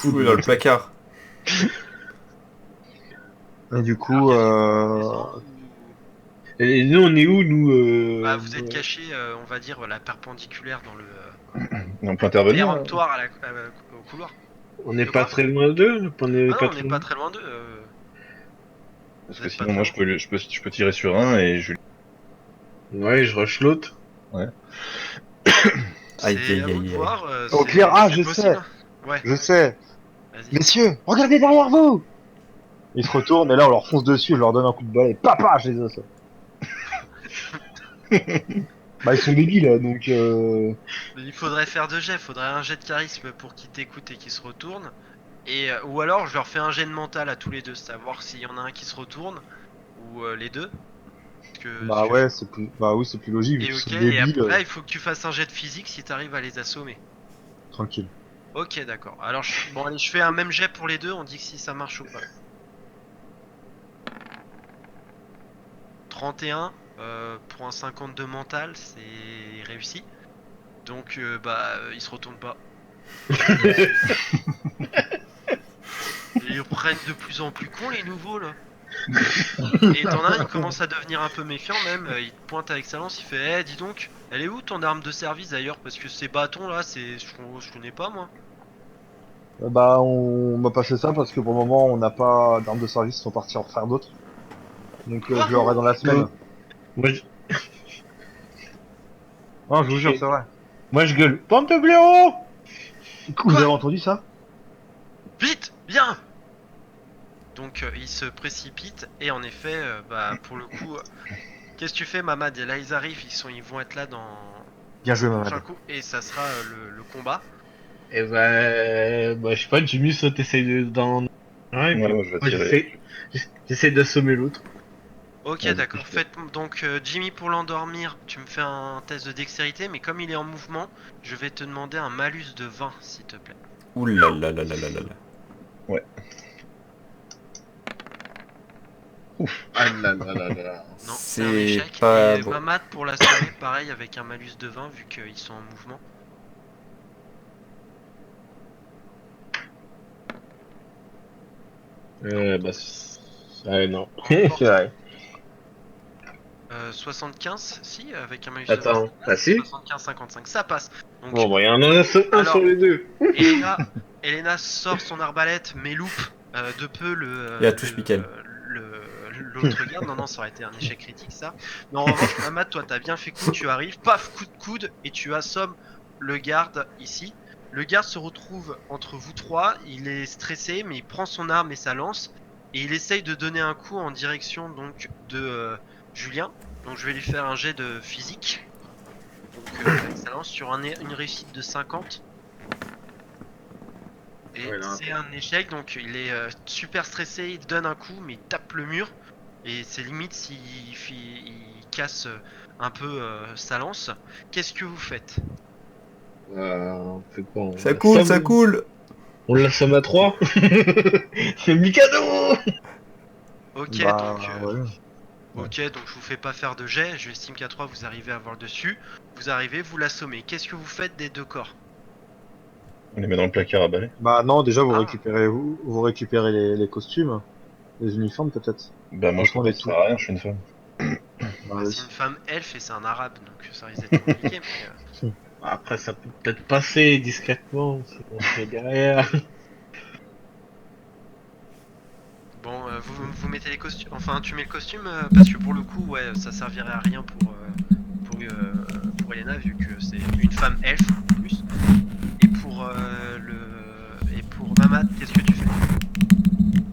Fou dans le placard. Et du Alors, coup, il y a des maisons où- Et nous, on est où, nous Bah, vous êtes caché, on va dire, la perpendiculaire dans le On peut intervenir. péremptoire au couloir. On n'est De pas quoi? très loin d'eux? On est Ah pas non, on n'est très pas loin. très loin d'eux. Parce Vous que êtes pas sinon, très moi, loin. je peux tirer sur un et je. Ouais, je rush l'autre. Aïe, C'est aïe, à vous de aïe, aïe. voir. au pire, C'est je possible. sais, Ouais, je sais. vas-y. Messieurs, regardez derrière vous! Ils se retournent et là on leur fonce dessus, je leur donne un coup de balai. Papa, je les assomme. Bah ils sont débiles, donc Il faudrait faire deux jets. Il faudrait un jet de charisme pour qu'ils t'écoutent et qu'ils se retournent. Et, ou alors, je leur fais un jet de mental à tous les deux. Savoir s'il y en a un qui se retourne ou les deux. bah ouais, c'est plus, bah oui, c'est plus logique vu Et qu'ils ok, sont et débiles. après, il faut que tu fasses un jet de physique si t'arrives à les assommer. Tranquille. Ok, d'accord. Alors, bon, allez, je fais un même jet pour les deux, on dit que si ça marche ou pas. 31 pour un 52 mental, c'est réussi. Donc, ils se retournent pas. Et ils prennent de plus en plus cons, les nouveaux, là. Et t'en as un, il commence à devenir un peu méfiant, même. Il te pointe avec sa lance, il fait dis donc, elle est où ton arme de service d'ailleurs? Parce que ces bâtons là, je connais pas moi. Bah on m'a passé ça parce que pour le moment on n'a pas d'armes de service, ils sont partis en faire d'autres. Donc Quoi? je l'aurai dans la semaine. Moi, je, Non, je vous jure, Et- c'est vrai. moi, je gueule. Bande de blaireaux! Vous avez entendu ça? Vite, viens! Donc il se précipite et en effet, pour le coup, qu'est-ce que tu fais, Mamad? Et là ils arrivent, ils vont être là dans Bien joué, le Mamad. prochain coup et ça sera le combat. Et bah, je sais pas, Jimmy, soit t'essayes d'en... Ouais, et Ouais, puis moi, je vais moi, tirer. j'essaie d'assommer l'autre. Ok, Vas-y, d'accord. je- Faites donc Jimmy pour l'endormir, tu me fais un test de dextérité, mais comme il est en mouvement, je vais te demander un malus de 20 s'il te plaît. Ouh là là là là là là là. Ah là là là là. Non, c'est un C'est échec. pas Et bon. Mamad pour l'assommer, pareil avec un malus de 20 vu qu'ils sont en mouvement. Bah, ouais, non. C'est vrai. 75, si, avec un malus de 20. Attends, ah si? 75-55, ça passe. Donc, Bon, bah, il y en a un Alors- sur les deux. Elena sort son arbalète, mais loupe de peu Il y a touche Mickaël. l'autre garde. Non, ça aurait été un échec critique, ça. Mais en revanche, Mamad, toi, t'as bien fait coup, tu arrives, paf, coup de coude, et tu assommes le garde ici. Le garde se retrouve entre vous trois, il est stressé, mais il prend son arme et sa lance, et il essaye de donner un coup en direction donc de Julien. Donc je vais lui faire un jet de physique. Donc avec sa lance sur une réussite de 50. Et Ouais, là, c'est un échec, donc il est super stressé, il donne un coup, mais il tape le mur. Et c'est limite s'il il casse un peu sa lance. Qu'est-ce que vous faites? on fait quoi? Ça coule, ça coule. On l'assomme à 3. C'est Mikado. Ok, Bah donc ouais. ok, donc je vous fais pas faire de jet. J'estime qu'à 3 vous arrivez à avoir le dessus. Vous arrivez, vous l'assommez. Qu'est-ce que vous faites des deux corps? On les met dans le placard à balai. Bah non, déjà Ah. vous récupérez les costumes, les uniformes peut-être. Bah moi je Franchement peux pas, les ça tout. sert à rien, je suis une femme. Bah Bah, oui. c'est une femme elfe et c'est un arabe, donc ça risque d'être compliqué. Mais, Après, ça peut peut-être passer discrètement si on se met derrière. bon, vous mettez les costumes. Enfin, tu mets le costume parce que pour le coup, ouais, ça servirait à rien pour Elena vu que c'est une femme elfe en plus. Et pour Mamad, qu'est-ce que tu fais?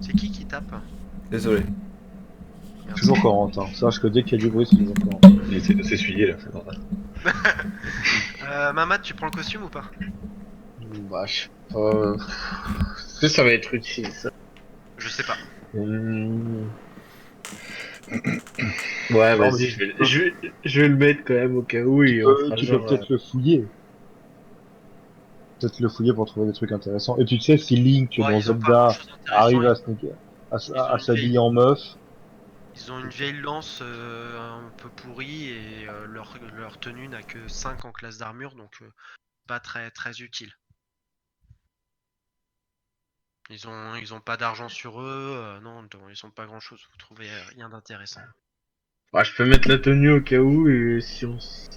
C'est qui tape? Désolé. Merci. Toujours Corentin. Sache que dès qu'il y a du bruit, c'est toujours Corentin. Il essaie de s'essuyer là, c'est normal. Mamad, tu prends le costume ou pas? Bah, je sais pas. Est-ce que ça va être utile, ça? Je sais pas. Hmm. Ouais, Non, vas-y, mais je vais le mettre quand même au cas où et on fera tu peux genre. peut-être le fouiller. Peut-être le fouiller pour trouver des trucs intéressants. Et puis tu sais, si Link Ouais, dans ils ont pas Zelda grand-chose d'intéressant. arrive à, Ils ont à une vieille, s'habiller en meuf, ils ont une vieille lance un peu pourrie et leur tenue n'a que 5 en classe d'armure, donc pas très très utile. Ils ont pas d'argent sur eux, non, ils ont pas grand-chose. Vous trouvez rien d'intéressant. Bah, je peux mettre la tenue au cas où et s'il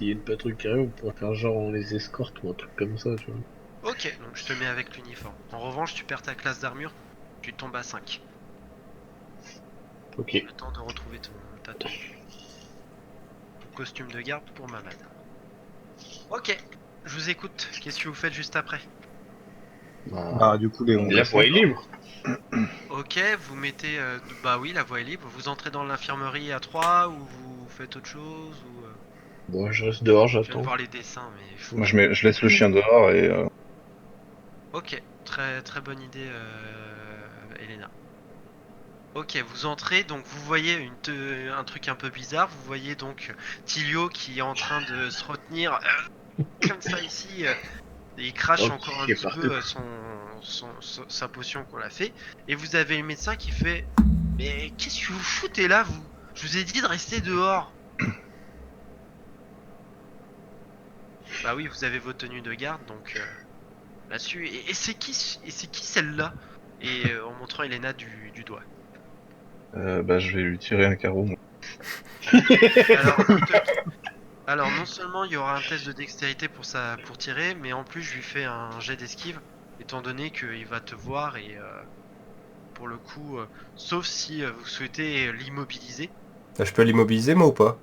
y a une patrouille qui arrive, on pourrait faire genre on les escorte ou un truc comme ça, tu vois. Ok, donc je te mets avec l'uniforme. En revanche, tu perds ta classe d'armure, tu tombes à 5. Ok. Le temps de retrouver ta tenue. Ton costume de garde pour Mamad. Ok, je vous écoute. Qu'est-ce que vous faites juste après? bah du coup Léon La voie est libre. Ok, vous mettez... bah oui, la voie est libre. Vous entrez dans l'infirmerie à 3 ou vous faites autre chose ou... Bon, je reste dehors, Je viens de j'attends. voir les dessins, mais... Moi je laisse le chien dehors et Ok, très très bonne idée, Elena. Ok, vous entrez, donc vous voyez un truc un peu bizarre. Vous voyez donc Tilio qui est en train de se retenir comme ça ici. Et il crache Ok, encore un c'est petit parti. peu sa potion qu'on a fait. Et vous avez le médecin qui fait: mais qu'est-ce que vous foutez là, vous? Je vous ai dit de rester dehors. Bah oui, vous avez vos tenues de garde, donc là-dessus. Et c'est qui celle-là? Et en montrant Elena du doigt. bah je vais lui tirer un carreau. Moi. Alors, alors non seulement il y aura un test de dextérité pour tirer, mais en plus je lui fais un jet d'esquive, étant donné qu'il va te voir et pour le coup, sauf si vous souhaitez l'immobiliser. Ah, je peux l'immobiliser moi ou pas?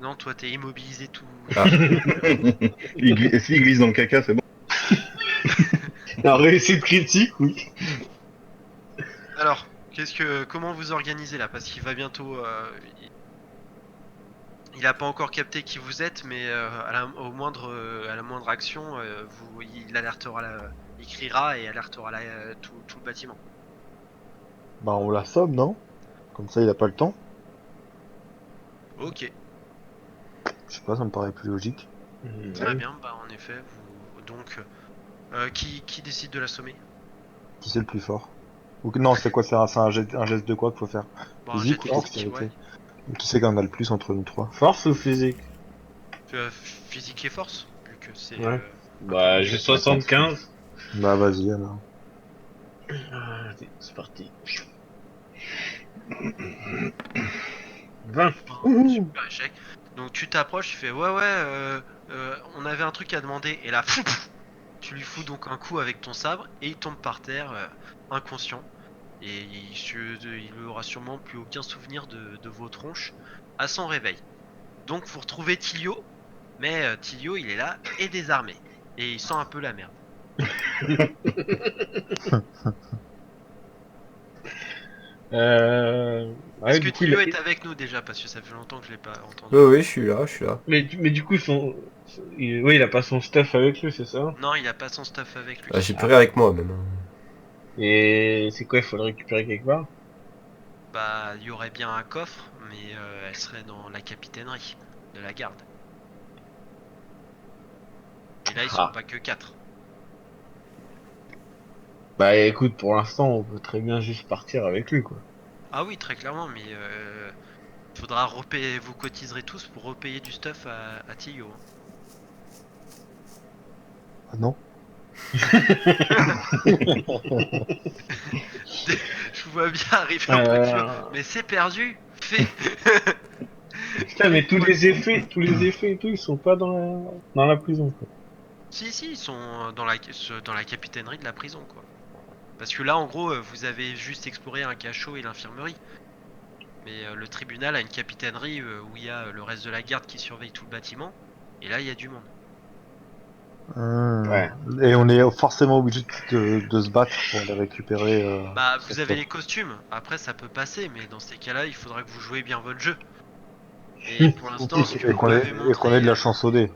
Non, toi t'es immobilisé tout. Ah. S'il glisse dans le caca, c'est bon. La réussite critique, oui. Alors, comment vous organisez là? Parce qu'il va bientôt. Il a pas encore capté qui vous êtes, mais à la moindre action, il alertera il criera et alertera tout le bâtiment. bah on l'assomme, non? Comme ça il a pas le temps. Ok, Je sais pas, ça me paraît plus logique. très bien. Bah en effet, donc qui décide de l'assommer? Qui c'est le plus fort? Ou non, c'est quoi? C'est un geste de quoi qu'il faut faire? Bon, un jet Physique de ou physique, ouais. dextérité? Qui c'est qu'on a le plus entre nous trois? Force ou physique? Physique et force, vu que c'est Ouais. un Bah, combat. j'ai 75. Bah vas-y alors. Allez, c'est parti. 20. Bon, super échec. Donc tu t'approches, tu fais ouais, on avait un truc à demander, et là, tu lui fous donc un coup avec ton sabre et il tombe par terre, inconscient. Et il aura sûrement plus aucun souvenir de vos tronches à son réveil. Donc vous retrouvez Tilio, mais Tilio il est là et désarmé. Et il sent un peu la merde. Ouais, Est-ce que du coup, Tilio est avec nous déjà? Parce que ça fait longtemps que je l'ai pas entendu. Oui, oui, je suis là, je suis là. mais du coup, oui, il a pas son stuff avec lui, c'est ça? Non, il a pas son stuff avec lui. Ah, j'ai plus rien avec moi, même. Et c'est quoi, il faut le récupérer quelque part? Bah, il y aurait bien un coffre, mais elle serait dans la capitainerie de la garde. Et là, ils sont Ah. pas que 4. Bah écoute, pour l'instant, on peut très bien juste partir avec lui, quoi. Ah oui, très clairement, mais faudra repayer, vous cotiserez tous pour repayer du stuff à Tilio. Hein. Ah non. Je vous vois bien arriver au bout de flot. Euh... Mais c'est perdu. Fait. Putain, mais tous les effets et tout, ils sont pas dans la prison, quoi. Si, ils sont dans la capitainerie de la prison, quoi. Parce que là, en gros, vous avez juste exploré un cachot et l'infirmerie. Mais le tribunal a une capitainerie où il y a le reste de la garde qui surveille tout le bâtiment. Et là, il y a du monde. Ouais. Et on est forcément obligé de se battre pour les récupérer. Bah, ce vous avez stuff. les costumes. Après, ça peut passer, mais dans ces cas-là, il faudra que vous jouez bien votre jeu. Et pour l'instant, ce que Et vous m'avez et montré, qu'on ait de la chance au dé.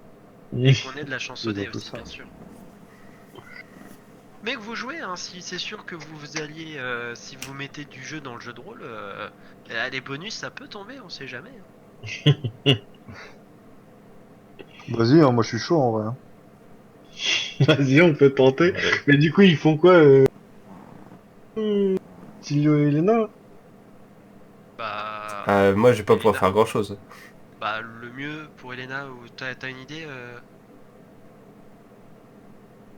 et qu'on ait de la chance au Ils ont dé tout aussi, ça. bien sûr. Mais que vous jouez, hein, si c'est sûr que vous alliez, si vous mettez du jeu dans le jeu de rôle, les bonus ça peut tomber, on sait jamais. Hein. Vas-y, hein, moi je suis chaud en vrai. Hein. Vas-y, on peut tenter. Mais du coup, ils font quoi, Tilio et Elena? Bah, Moi, je vais pas pouvoir Elena, faire grand chose. bah le mieux pour Elena, ou t'as une idée,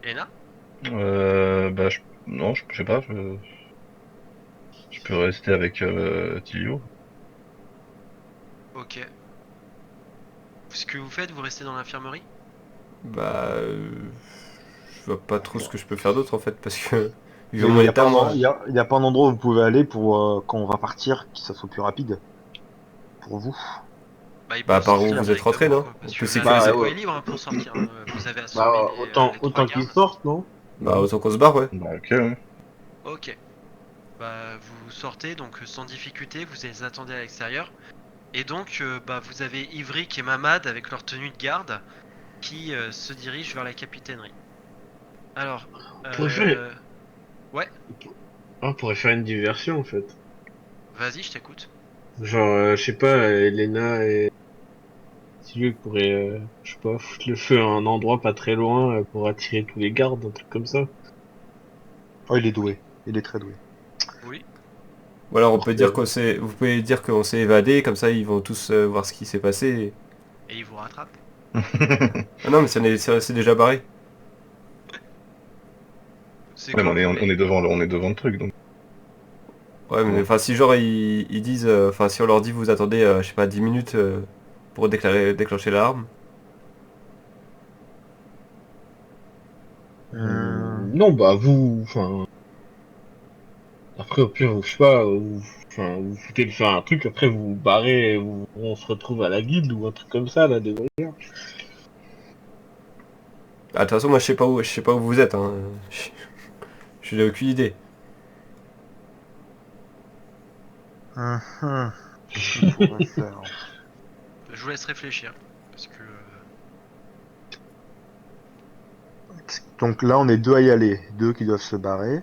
Elena? Bah, non, je sais pas. Je peux rester avec Tilio. Ok. Ce que vous faites, vous restez dans l'infirmerie? Bah, je vois pas trop ce que je peux faire d'autre en fait, parce que vu Mais mon état, moi. il y a pas un endroit où vous pouvez aller pour quand on va partir, que ça soit plus rapide pour vous. Bah ils Bah, peuvent par où sortir vous êtes rentré, directement, non? quoi. On Parce que peut la sécuriser. voie est libre hein, pour sortir. Hein. Vous avez Bah, assommé les 3 autant qu'ils gardes. sortent, non? Bah, autant qu'on se barre, ouais. Bah, ok, ouais. Ok. Bah vous sortez donc sans difficulté, vous les attendez à l'extérieur. Et donc bah vous avez Ivric et Mamad avec leur tenue de garde qui se dirigent vers la capitainerie. Alors, On pourrait faire... ouais, on pourrait faire une diversion, en fait. vas-y, je t'écoute. Genre, je sais pas, Elena et Tilio pourraient, je sais pas, foutre le feu à un endroit pas très loin pour attirer tous les gardes, un truc comme ça. Oh, il est Oui, doué. Il est très doué. oui. Ou alors on peut dire Mortel. qu'on s'est. Vous pouvez dire qu'on s'est évadé, comme ça ils vont tous voir ce qui s'est passé. Et ils vous rattrapent. Ah non, mais c'est déjà barré. C'est Ouais, mais comme vous voulez. on est devant le truc, donc. Ouais, mais Ouais. enfin, si genre ils disent. Enfin, si on leur dit vous attendez, je sais pas, 10 minutes pour déclencher l'alarme. Non, bah vous, enfin, après au pire, je sais pas, enfin, vous foutez le feu à un truc, après vous vous barrez, on se retrouve à la guilde ou un truc comme ça, là, des Ah, de toute façon, moi je sais pas où vous êtes, hein. Je n'ai aucune idée. Qu'est-ce qu'on pourrait faire? Je vous laisse réfléchir. Parce que... Donc là, on est deux à y aller, deux qui doivent se barrer,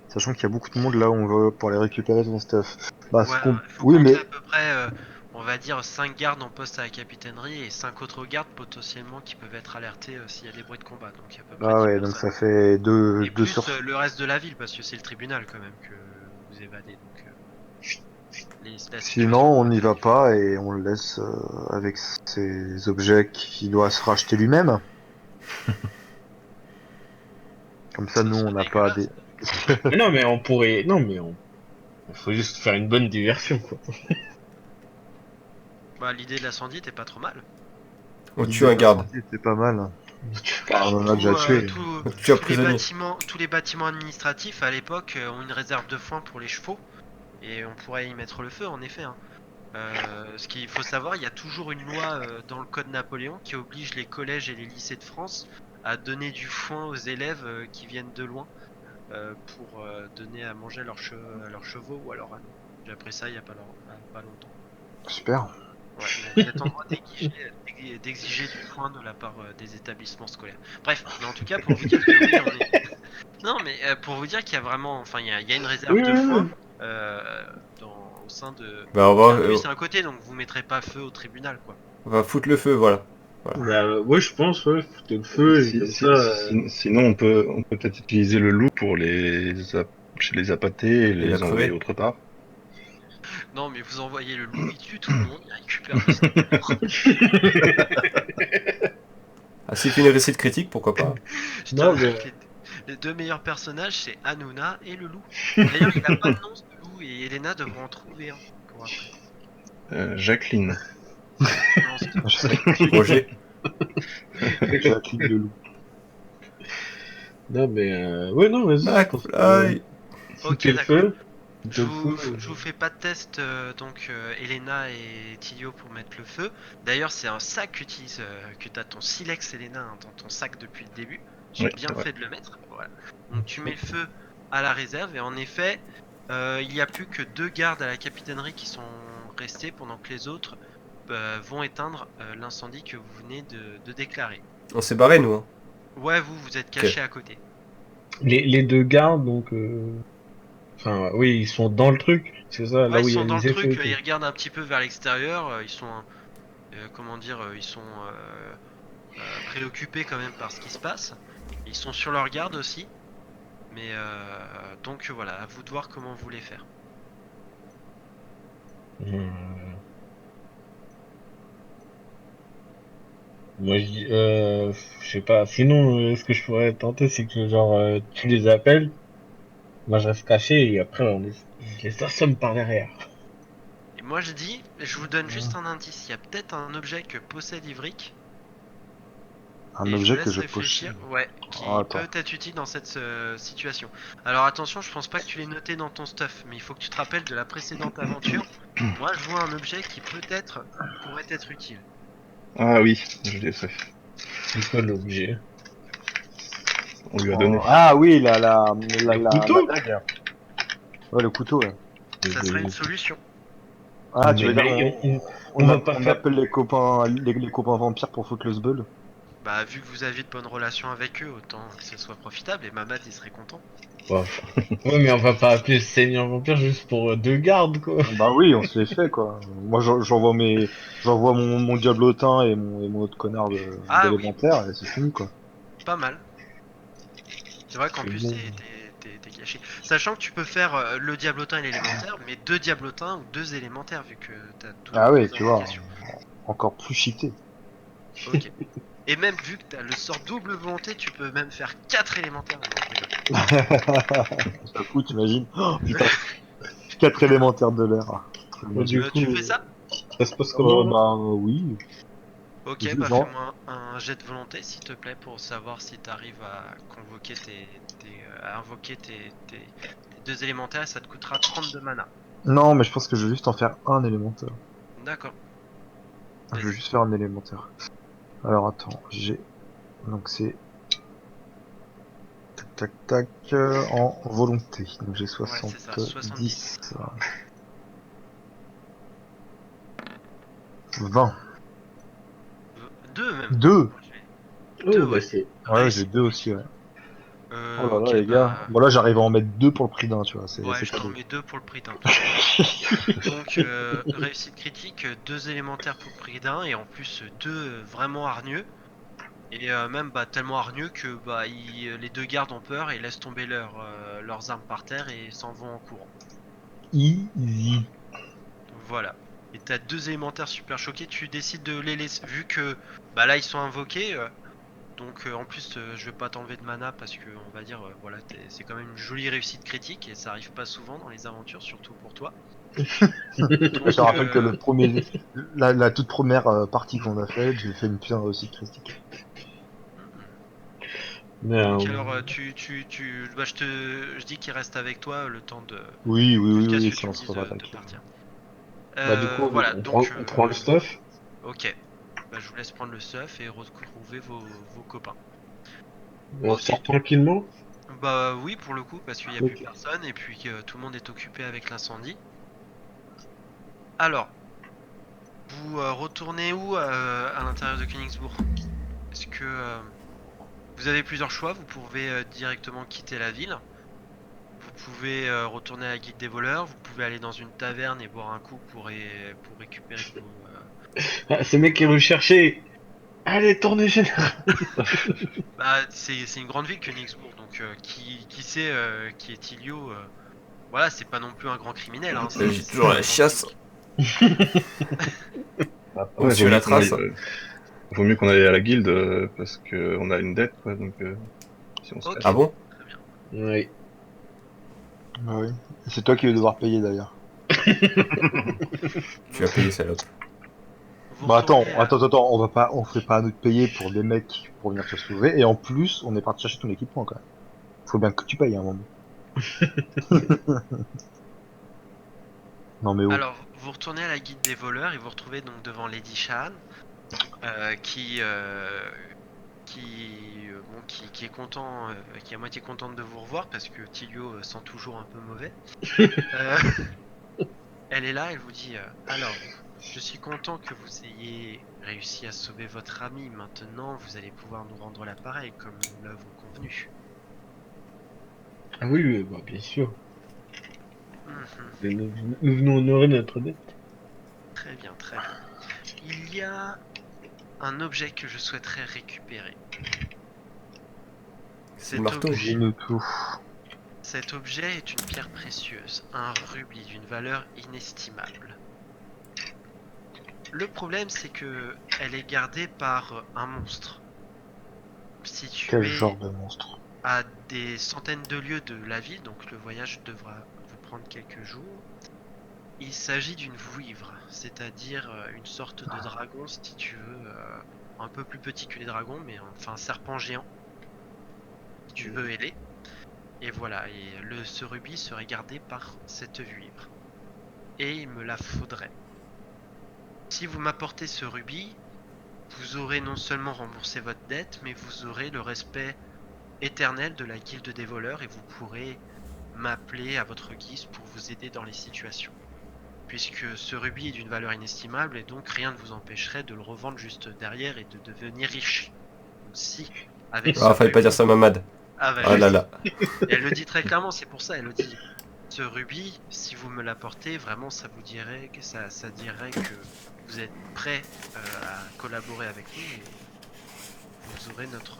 sachant qu'il y a beaucoup de monde là où on veut pour aller récupérer son stuff. Bah, Ouais, il faut oui, compter mais à peu près, on va dire, 5 gardes en poste à la capitainerie et 5 autres gardes potentiellement qui peuvent être alertés s'il y a des bruits de combat. Donc il y a à peu près ah 10 ouais, donc personnes. ça fait Et deux plus sur. le reste de la ville, parce que c'est le tribunal quand même que vous évadez. Donc la Sinon, situation on peut n'y être va différente. pas et on le laisse avec ses objets qu'il doit se racheter lui-même. Comme ça, Ça nous, on serait n'a pas des. dégueulasse. Mais non, mais on pourrait, non, mais il faut juste faire une bonne diversion, quoi. Bah, l'idée de l'incendie était pas trop mal. On tue L'idée un de garde. l'incendie, c'est pas mal. Bah, on en a déjà tué. On tue un prisonnier. Tous les bâtiments administratifs à l'époque ont une réserve de foin pour les chevaux. Et on pourrait y mettre le feu en effet. Hein. Ce qu'il faut savoir, il y a toujours une loi dans le code Napoléon qui oblige les collèges et les lycées de France à donner du foin aux élèves qui viennent de loin pour donner à manger à leurs chevaux ou à leurs ânes. J'ai appris ça il y a pas longtemps. Super. Ouais, donc vous êtes en droit d'exiger du foin de la part des établissements scolaires. Bref, mais en tout cas pour vous dire que oui, on est... Non, mais pour vous dire qu'il y a vraiment, enfin il y a une réserve Oui, de oui, foin oui. au sein de. Bah, Il y a un bus à un côté, donc vous mettrez pas feu au tribunal, quoi. on va foutre le feu, voilà. Bah, ouais, je pense, ouais, foutez le feu, et comme ça... Sinon, on peut peut-être utiliser le loup pour chez les appâter et Et la les envoyer crever. autre part. Non, mais vous envoyez le loup, il tue tout le monde, il récupère le steak. Ah, s'il fait une réussite critique, pourquoi pas. Je Non, tiens à mais- dire que les deux meilleurs personnages, c'est Hanouna et le loup. D'ailleurs, il a pas de nom, ce loup, et Elena devra en trouver un pour après. Jacqueline. Non, c'est- Roger. Jacqueline Leloup. Non, mais... Ouais, non, vas-y, je pense que... McFly. Foutez le d'accord. feu. Je Foutez le feu. vous fais pas de test, donc Elena et Tilio pour mettre le feu. D'ailleurs, c'est un sac que t'as ton silex Elena hein, dans ton sac depuis le début. J'ai Oui, bien c'est vrai. fait de le mettre. Voilà. Donc tu mets le feu à la réserve et en effet, il n'y a plus que 2 gardes à la capitainerie qui sont restés pendant que les autres vont éteindre l'incendie que vous venez de déclarer. On s'est barré, nous. Hein. Ouais, vous êtes cachés à côté. Les deux gardes, donc... Enfin, oui, ils sont dans le truc, c'est ça, Ouais, là ils où il y sont a dans le les effets. truc, ils regardent un petit peu vers l'extérieur, ils sont, comment dire, ils sont préoccupés quand même par ce qui se passe. Ils sont sur leur garde aussi, mais donc voilà, à vous de voir comment vous voulez faire. Moi, je sais pas. Sinon, ce que je pourrais tenter, c'est que genre, tu les appelles, moi je reste caché et après je les assomme par derrière. Et moi je dis, je vous donne juste un indice, il y a peut-être un objet que possède Ivric, Un et je vous objet que laisse je réfléchir, possède. ouais, qui Ah, attends. peut être utile dans cette situation. Alors attention, je pense pas que tu l'aies noté dans ton stuff, mais il faut que tu te rappelles de la précédente aventure. Moi je vois un objet qui peut-être pourrait être utile. Ah oui, je l'ai fait. C'est quoi l'objet? On lui a donné. Ah oui, Le couteau? la dague. Ouais, le couteau, ouais. Ça serait une solution. Ah, tu veux dire, Mais on va pas on faire. appelle les copains vampires pour foutre le sbeul. Bah vu que vous avez de bonnes relations avec eux, autant que ce soit profitable, et Mamad il serait content. Ouais, ouais, mais on va pas appeler Seigneur Vampire juste pour deux gardes, quoi. Bah oui, on se les fait, quoi. Moi, j'envoie mon diablotin et mon autre connard Ah oui, d'élémentaire, et c'est fini, quoi. pas mal. C'est vrai qu'en C'est plus bon. t'es caché. Sachant que tu peux faire le diablotin et l'élémentaire, mais 2 diablotins ou 2 élémentaires vu que t'as tout. Ah oui, tu vois, encore plus cheaté. Ok. Et même vu que t'as le sort double volonté, tu peux même faire 4 élémentaires. Non, je rigole. J'avoue, t'imagines. Oh, putain, 4 élémentaires de l'air. Bon, du coup, Tu fais ça? ça se passe comment là Bah oui. Ok, Je- bah genre- fais-moi un jet de volonté s'il te plaît pour savoir si t'arrives à convoquer à invoquer tes 2 élémentaires et ça te coûtera 32 mana. Non, mais je pense que je vais juste en faire un élémentaire. D'accord. Je vais juste faire un élémentaire. Alors attends, j'ai... Donc c'est... Tac tac tac, en volonté. Donc j'ai Ouais, c'est ça, 70. 20. 2 même. 2. Oh, Deux, bah ouais. c'est. Ouais, Réussi. j'ai 2 aussi, ouais. Oh là Ok, là, les gars. Bon là, j'arrive à en mettre 2 pour le prix d'un, tu vois. C'est ouais, c'est je t'en cadeau. mets 2 pour le prix d'un. Donc, réussite critique, 2 élémentaires pour le prix d'un, et en plus 2 vraiment hargneux. Et même bah, tellement hargneux que bah, les 2 gardes ont peur et laissent tomber leurs armes par terre et s'en vont en courant. Easy. Voilà. Et t'as 2 élémentaires super choqués, tu décides de les laisser. Vu que bah, là ils sont invoqués, donc en plus je vais pas t'enlever de mana parce que on va dire voilà c'est quand même une jolie réussite critique et ça arrive pas souvent dans les aventures, surtout pour toi. Je te rappelle que euh, la toute première partie qu'on a faite, j'ai fait une putain de réussite critique. Mais, Donc alors bah, je dis qu'il reste avec toi le temps de Oui, oui, oui, jusqu'à ce oui, que si tu on me se dises fera de attaquer. partir. bah, du coup, Voilà, on donc prend le stuff. ok. Bah, je vous laisse prendre le stuff et retrouver vos copains. On Ok. sort tranquillement. Bah oui, pour le coup, parce qu'il n'y a Ok. plus personne et puis que tout le monde est occupé avec l'incendie. Alors, vous retournez où à l'intérieur de Königsbourg? Est-ce que vous avez plusieurs choix? Vous pouvez directement quitter la ville. Vous pouvez retourner à la guilde des voleurs. Vous pouvez aller dans une taverne et boire un coup pour récupérer vos. Ah, ce mec est recherché. Allez, tournez général. Bah, c'est une grande ville Königsbourg, donc qui sait qui est Tilio voilà, c'est pas non plus un grand criminel, hein, Il agit c'est toujours à une la grande chasse. ville. On Après, suit la trace. vaut mieux qu'on aille à la guilde parce que on a une dette, quoi. Donc, si on se Ok, Ah casse. bon? très bien. Oui. Bah oui. Et c'est toi qui vas devoir payer d'ailleurs. Tu as payé, salope. Vous Bah attends, retournez attends, on fait pas nous payer pour des mecs pour venir te sauver, et en plus, on est parti chercher ton équipement quand même. Faut bien que tu payes à un moment. Non mais oh. Alors, vous retournez à la guilde des voleurs et vous retrouvez donc devant Lady Shan, qui est content, qui est à moitié contente de vous revoir parce que Tilio sent toujours un peu mauvais. Euh, Elle est là, elle vous dit alors, je suis content que vous ayez réussi à sauver votre ami. Maintenant, vous allez pouvoir nous rendre l'appareil comme nous l'avons convenu. Ah oui, oui, bah, bien sûr. Mhm. Mais nous venons honorer notre dette. Très bien, très bien. Il y a un objet que je souhaiterais récupérer. C'est le Cet marteau. objet, Dis-nous tout. cet objet est une pierre précieuse, un rubis d'une valeur inestimable. Le problème, c'est que elle est gardée par un monstre. Quel Situé genre de monstre? à des centaines de lieues de la ville, donc le voyage devra vous prendre quelques jours. Il s'agit d'une vouivre, c'est-à-dire une sorte de dragon, si tu veux, un peu plus petit que les dragons, mais enfin un serpent géant, si tu veux ailé. Et voilà, et ce rubis serait gardé par cette vouivre. Et il me la faudrait. Si vous m'apportez ce rubis, vous aurez non seulement remboursé votre dette, mais vous aurez le respect éternel de la guilde des voleurs et vous pourrez m'appeler à votre guise pour vous aider dans les situations. Puisque ce rubis est d'une valeur inestimable et donc rien ne vous empêcherait de le revendre juste derrière et de devenir riche. Donc si, avec ce Ah, fallait pas dire rubis... ça, Mamad. Ah bah Ah je là sais. là. Et elle le dit très clairement, c'est pour ça, elle le dit. Ce rubis, si vous me l'apportez, vraiment ça vous dirait que ça dirait que vous êtes prêt à collaborer avec nous et vous aurez notre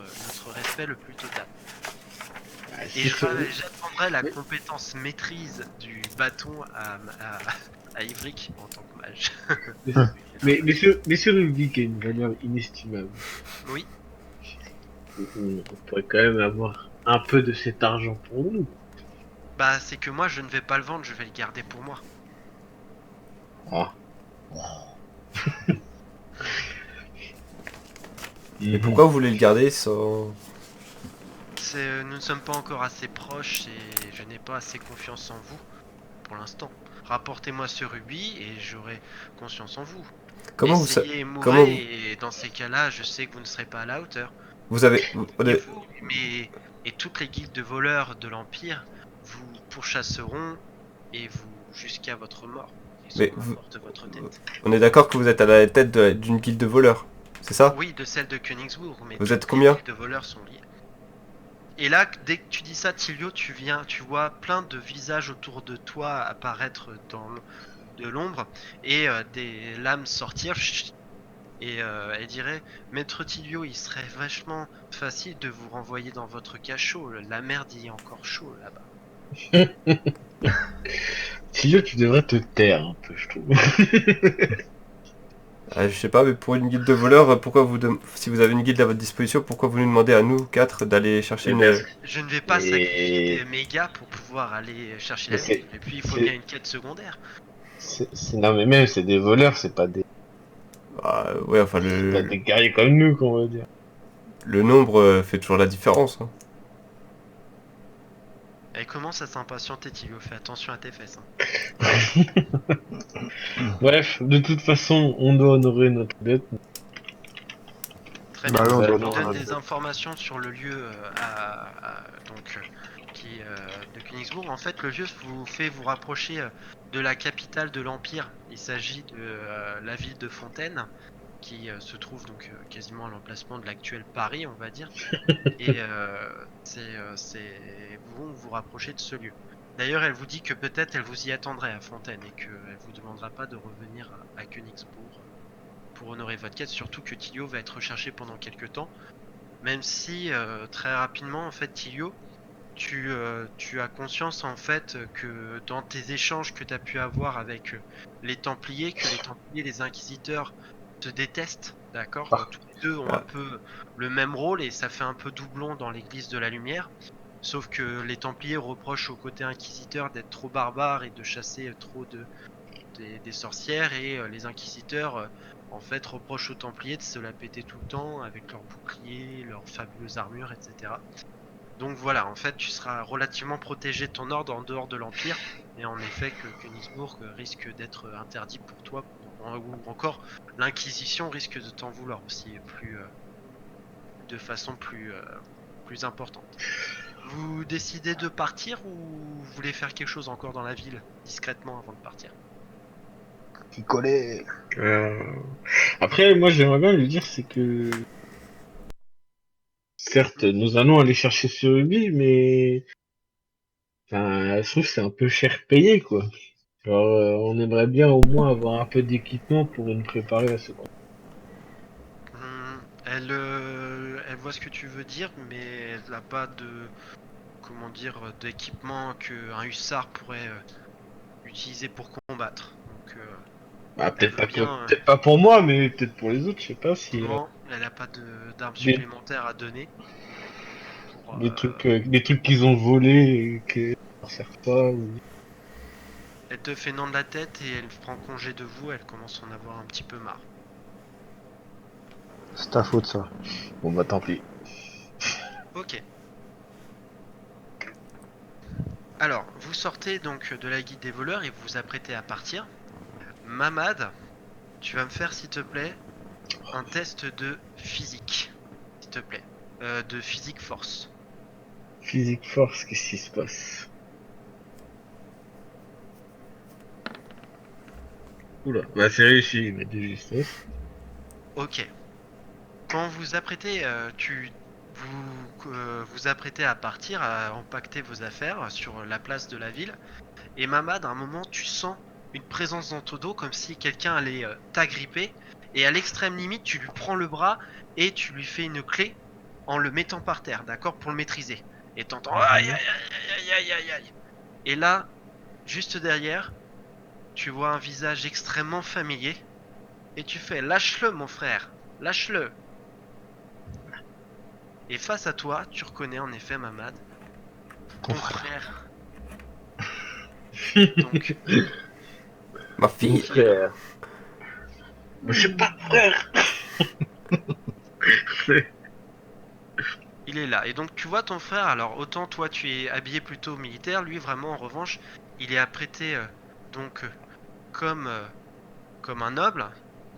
respect le plus total. Ah, Et si ça- j'apprendrai la compétence maîtrise du bâton à Ivric en tant que mage. mais ce rubis qui a une valeur inestimable, Oui, on pourrait quand même avoir un peu de cet argent pour nous. bah c'est que moi je ne vais pas le vendre, je vais le garder pour moi. Ah. Et pourquoi vous voulez le garder sans... Nous ne sommes pas encore assez proches et je n'ai pas assez confiance en vous pour l'instant. Rapportez-moi ce rubis et j'aurai confiance en vous. Comment vous savez... Essayez et Comment mourrez vous... et dans ces cas-là, je sais que vous ne serez pas à la hauteur. Vous avez... Et vous, et toutes les guildes de voleurs de l'Empire vous pourchasseront et vous jusqu'à votre mort. Ils Mais seront vous- à mort de votre tête. On est d'accord que vous êtes à la tête d'une guilde de voleurs. C'est ça? Oui, de celle de Königsbourg, mais Vous toutes êtes les combien? guildes de voleurs sont liées. Et là, dès que tu dis ça, Tilio, tu vois plein de visages autour de toi apparaître de l'ombre et des lames sortir. Et elle dirait, Maître Tilio, il serait vachement facile de vous renvoyer dans votre cachot. La merde y est encore chaud là-bas. Silvio, tu devrais te taire un peu, je trouve. Ah, je sais pas, mais pour une guilde de voleurs, pourquoi si vous avez une guilde à votre disposition, pourquoi vous nous demandez à nous quatre d'aller chercher une... Je ne vais pas Et- sacrifier mes gars pour pouvoir aller chercher Mais la c'est- vivre. Et puis il faut c'est- bien une quête secondaire. Non, mais même, c'est des voleurs, c'est pas Ah, ouais, enfin des guerriers comme nous, qu'on va dire. le nombre fait toujours la différence, hein. Elle commence à s'impatienter, Tilio. Fais attention à tes fesses. Hein. Bref, de toute façon, on doit honorer notre dette. Très Très Bah bien. ouais, on Elle doit vous avoir donne un- des informations sur le lieu de Königsbourg. En fait, le lieu vous fait vous rapprocher de la capitale de l'Empire. Il s'agit de la ville de Fontaine, qui se trouve donc quasiment à l'emplacement de l'actuel Paris, on va dire. Et vous vous rapprochez de ce lieu. D'ailleurs, elle vous dit que peut-être elle vous y attendrait à Fontaine et qu'elle vous demandera pas de revenir à Königsbourg pour honorer votre quête, surtout que Tilio va être recherché pendant quelques temps, même si très rapidement, en fait, Tilio, tu as conscience en fait que dans tes échanges que tu as pu avoir avec les Templiers, que les Templiers, les Inquisiteurs te détestent, d'accord? Tous les deux ont un Ah. peu le même rôle et ça fait un peu doublon dans l'Église de la Lumière. Sauf que les Templiers reprochent au côté Inquisiteur d'être trop barbare et de chasser trop des sorcières, et les Inquisiteurs en fait reprochent aux Templiers de se la péter tout le temps avec leurs boucliers, leurs fabuleuses armures, etc. Donc voilà, en fait, tu seras relativement protégé de ton ordre en dehors de l'Empire, et en effet que Königsbourg risque d'être interdit pour toi, ou encore l'Inquisition risque de t'en vouloir aussi, de façon plus importante. Vous décidez de partir ou vous voulez faire quelque chose encore dans la ville, discrètement avant de partir? Qui collait. Euh, Après, moi, j'aimerais bien lui dire, c'est que, certes, nous allons aller chercher ce rubis, mais, enfin, je trouve que c'est un peu cher payé, quoi. Genre, on aimerait bien au moins avoir un peu d'équipement pour nous préparer à ce coup. Elle voit ce que tu veux dire, mais elle n'a pas de, comment dire, d'équipement qu'un hussard pourrait utiliser pour combattre. Donc, Bah, elle veut bien. peut-être pas pour moi, mais peut-être pour les autres, je sais pas si, Non, elle n'a pas d'armes des, supplémentaires à donner. Pour, des trucs qu'ils ont volés et que leur servent pas, ou... elle te fait non de la tête et elle prend congé de vous. Elle commence à en avoir un petit peu marre. C'est ta faute, ça. Bon, bah, tant pis. Ok. Alors, vous sortez donc de la guilde des voleurs et vous vous apprêtez à partir. Mamad, tu vas me faire, s'il te plaît, un test de physique. S'il te plaît. De physique force. Physique force, qu'est-ce qui se passe? Oula, bah, c'est réussi, mais de justesse. Ok. Quand vous apprêtez, vous apprêtez à partir, à empaqueter vos affaires sur la place de la ville, et Mamad, à un moment, tu sens une présence dans ton dos, comme si quelqu'un allait t'agripper, et à l'extrême limite, tu lui prends le bras et tu lui fais une clé en le mettant par terre, d'accord, pour le maîtriser. Et t'entends aïe aïe aïe aïe aïe aïe aïe. Et là, juste derrière, tu vois un visage extrêmement familier, et tu fais lâche-le, mon frère, lâche-le. Et face à toi, tu reconnais en effet Mamad, Ton ton frère. frère. Donc, Ma Mon fille. frère. Mais je sais pas, frère. il est là. Et donc, tu vois ton frère, alors autant toi tu es habillé plutôt militaire, lui vraiment en revanche, il est apprêté donc comme, comme un noble.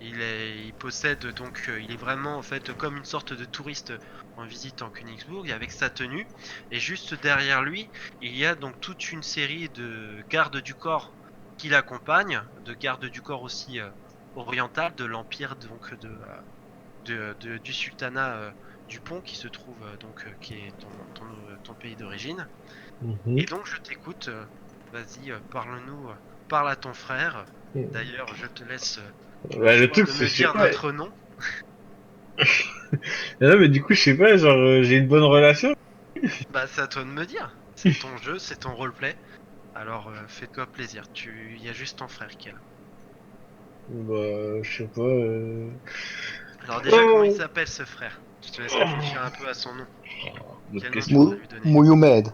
Il possède donc, il est vraiment en fait comme une sorte de touriste en visite en Königsbourg avec sa tenue. Et juste derrière lui, il y a donc toute une série de gardes du corps qui l'accompagnent, de gardes du corps aussi oriental de l'empire donc du sultanat du Pont qui se trouve donc qui est ton pays d'origine. Et Mhm. donc je t'écoute, vas-y, parle-nous, parle à ton frère. D'ailleurs, je te laisse le Bah, le choix truc, de c'est, me je sais dire pas. notre nom. Non, mais du coup, je sais pas, genre, j'ai une bonne relation. Bah c'est à toi de me dire. C'est ton jeu, c'est ton roleplay. Alors fais-toi plaisir. Il y a juste ton frère qui est là. Bah, je sais pas. Alors déjà, comment il Oh, s'appelle ce frère? Je te laisse réfléchir un oh, peu à son nom. bonne Quel nom tu question. voudrais lui donner? Mouyoumed.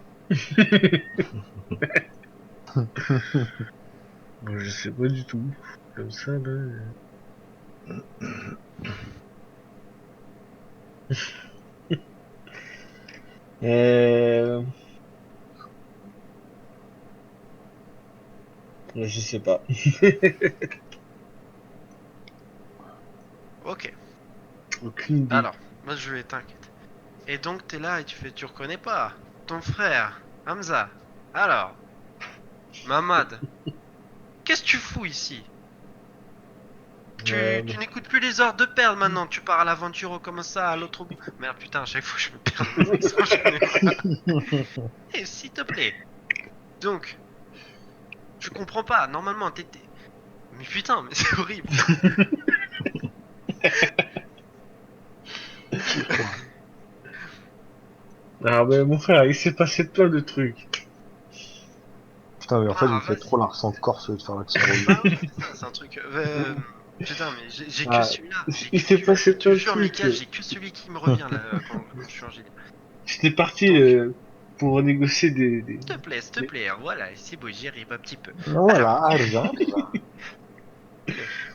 Bon, je sais pas du tout. Comme ça, là. Euh... Je sais pas. Ok. Aucune idée. Alors, Moi je vais, t'inquiète. Et donc t'es là et tu reconnais pas ton frère, Hamza. Alors, Mamad, qu'est-ce que tu fous ici? Tu Bah, n'écoutes plus les ordres de perdre maintenant, tu pars à l'aventure comme ça à l'autre bout. Merde putain, à chaque fois je me perds dans mes accents, j'en ai marre. Eh, s'il te plaît. Donc, je comprends pas, normalement t'étais... Mais putain, mais c'est horrible. Qui croit? ah, mais mon frère, il s'est passé plein de trucs. Putain, mais en fait, il Ah, me fait trop vas-y. l'accent corse de faire l'accent relou. Bah ouais, c'est ça, c'est un truc... putain, mais j'ai que Ah, celui-là. J'ai il que s'est celui-là. Je passé te plein de jure, trucs. Mika, j'ai que celui qui me revient là quand je suis en GD. J'étais parti Donc, pour négocier s'il te plaît, hein, voilà, c'est beau, j'y arrive un petit peu. Voilà, Alors, arja.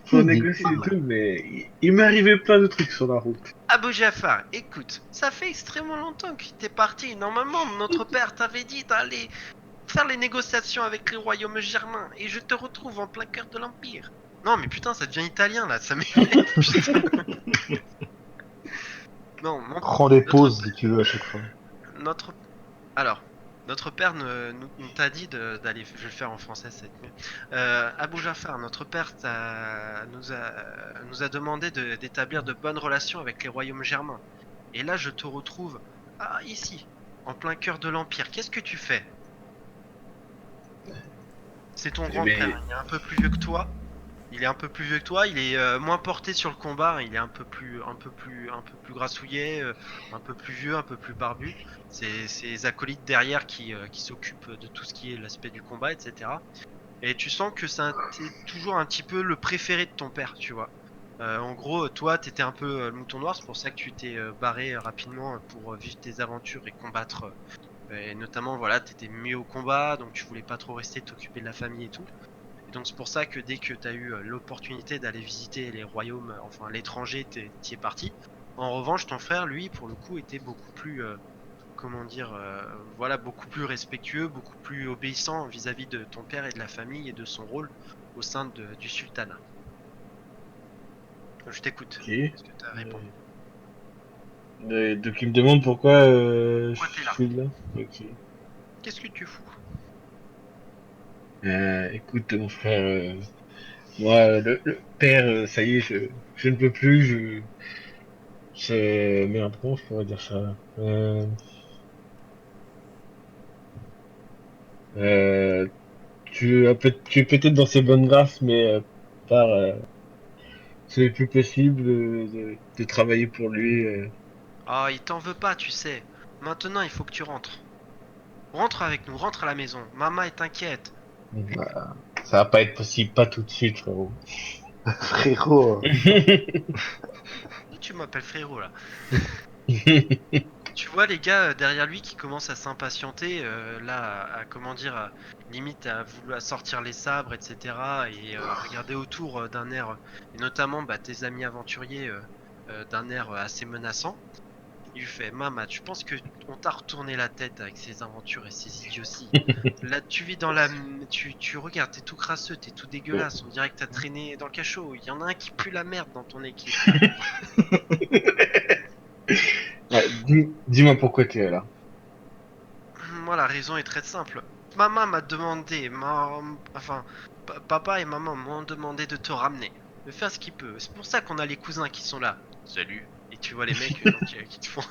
pour Sidi, négocier et voilà. tout, mais il m'est arrivé plein de trucs sur la route. Abou Jafar, écoute, ça fait extrêmement longtemps que t'es parti. Normalement, notre père t'avait dit d'aller faire les négociations avec les royaumes germains et je te retrouve en plein cœur de l'Empire. Non, mais putain, ça devient italien là, ça m'énerve, putain. Non, Prends des notre, pauses si tu veux à chaque fois. notre, alors, notre père nous t'a dit d'aller, je vais le faire en français, c'est mieux. Abou Jafar, notre père nous a demandé d'établir de bonnes relations avec les royaumes germains. Et là, je te retrouve, ici, en plein cœur de l'Empire. Qu'est-ce que tu fais? C'est ton grand frère, Mais il est un peu plus vieux que toi. Il est un peu plus vieux que toi, il est moins porté sur le combat, il est un peu plus grassouillet, un peu plus vieux, un peu plus barbu. C'est ses acolytes derrière qui s'occupent de tout ce qui est l'aspect du combat, etc. Et tu sens que t'es toujours un petit peu le préféré de ton père, tu vois. En gros, toi, t'étais un peu le mouton noir, c'est pour ça que tu t'es barré rapidement pour vivre tes aventures et combattre. Et notamment, voilà, t'étais mieux au combat, donc tu voulais pas trop rester t'occuper de la famille et tout. Et donc c'est pour ça que dès que tu as eu l'opportunité d'aller visiter les royaumes, enfin l'étranger, t'y es parti. En revanche, ton frère, lui, pour le coup, était beaucoup plus, comment dire, voilà, beaucoup plus respectueux, beaucoup plus obéissant vis-à-vis de ton père et de la famille et de son rôle au sein du sultanat. Je t'écoute. ok. Qu'est-ce que tu as à répondre? Donc il me demande pourquoi je Pourquoi t'es là? suis là. Ok. Qu'est-ce que tu fous? Écoute mon frère, moi le père, ça y est, je ne peux plus. Merde, comment je pourrais dire ça? Euh, tu es peut-être dans ses bonnes grâces, mais par ce n'est plus possible de travailler pour lui. Ah, il t'en veut pas, tu sais. Maintenant, il faut que tu rentres. Rentre avec nous, rentre à la maison. Maman est inquiète. Bah, ça va pas être possible, pas tout de suite, frérot. Frérot. Tu m'appelles frérot là. Tu vois les gars derrière lui qui commencent à s'impatienter, là, comment dire, limite à vouloir sortir les sabres, etc. Et regarder autour d'un air, et notamment bah, tes amis aventuriers, d'un air assez menaçant. Il lui fait, Mama, tu penses que on t'a retourné la tête avec ces aventures et ces idioties? Là, tu vis dans la... Tu regardes, t'es tout crasseux, t'es tout dégueulasse, on dirait que t'as traîné dans le cachot. Il y en a un qui pue la merde dans ton équipe. Ouais, dis-moi pourquoi tu es là. Moi, la raison est très simple. Maman m'a demandé, enfin, papa et maman m'ont demandé de te ramener, de faire ce qu'il peut. C'est pour ça qu'on a les cousins qui sont là. Salut. Et tu vois les mecs qui te font,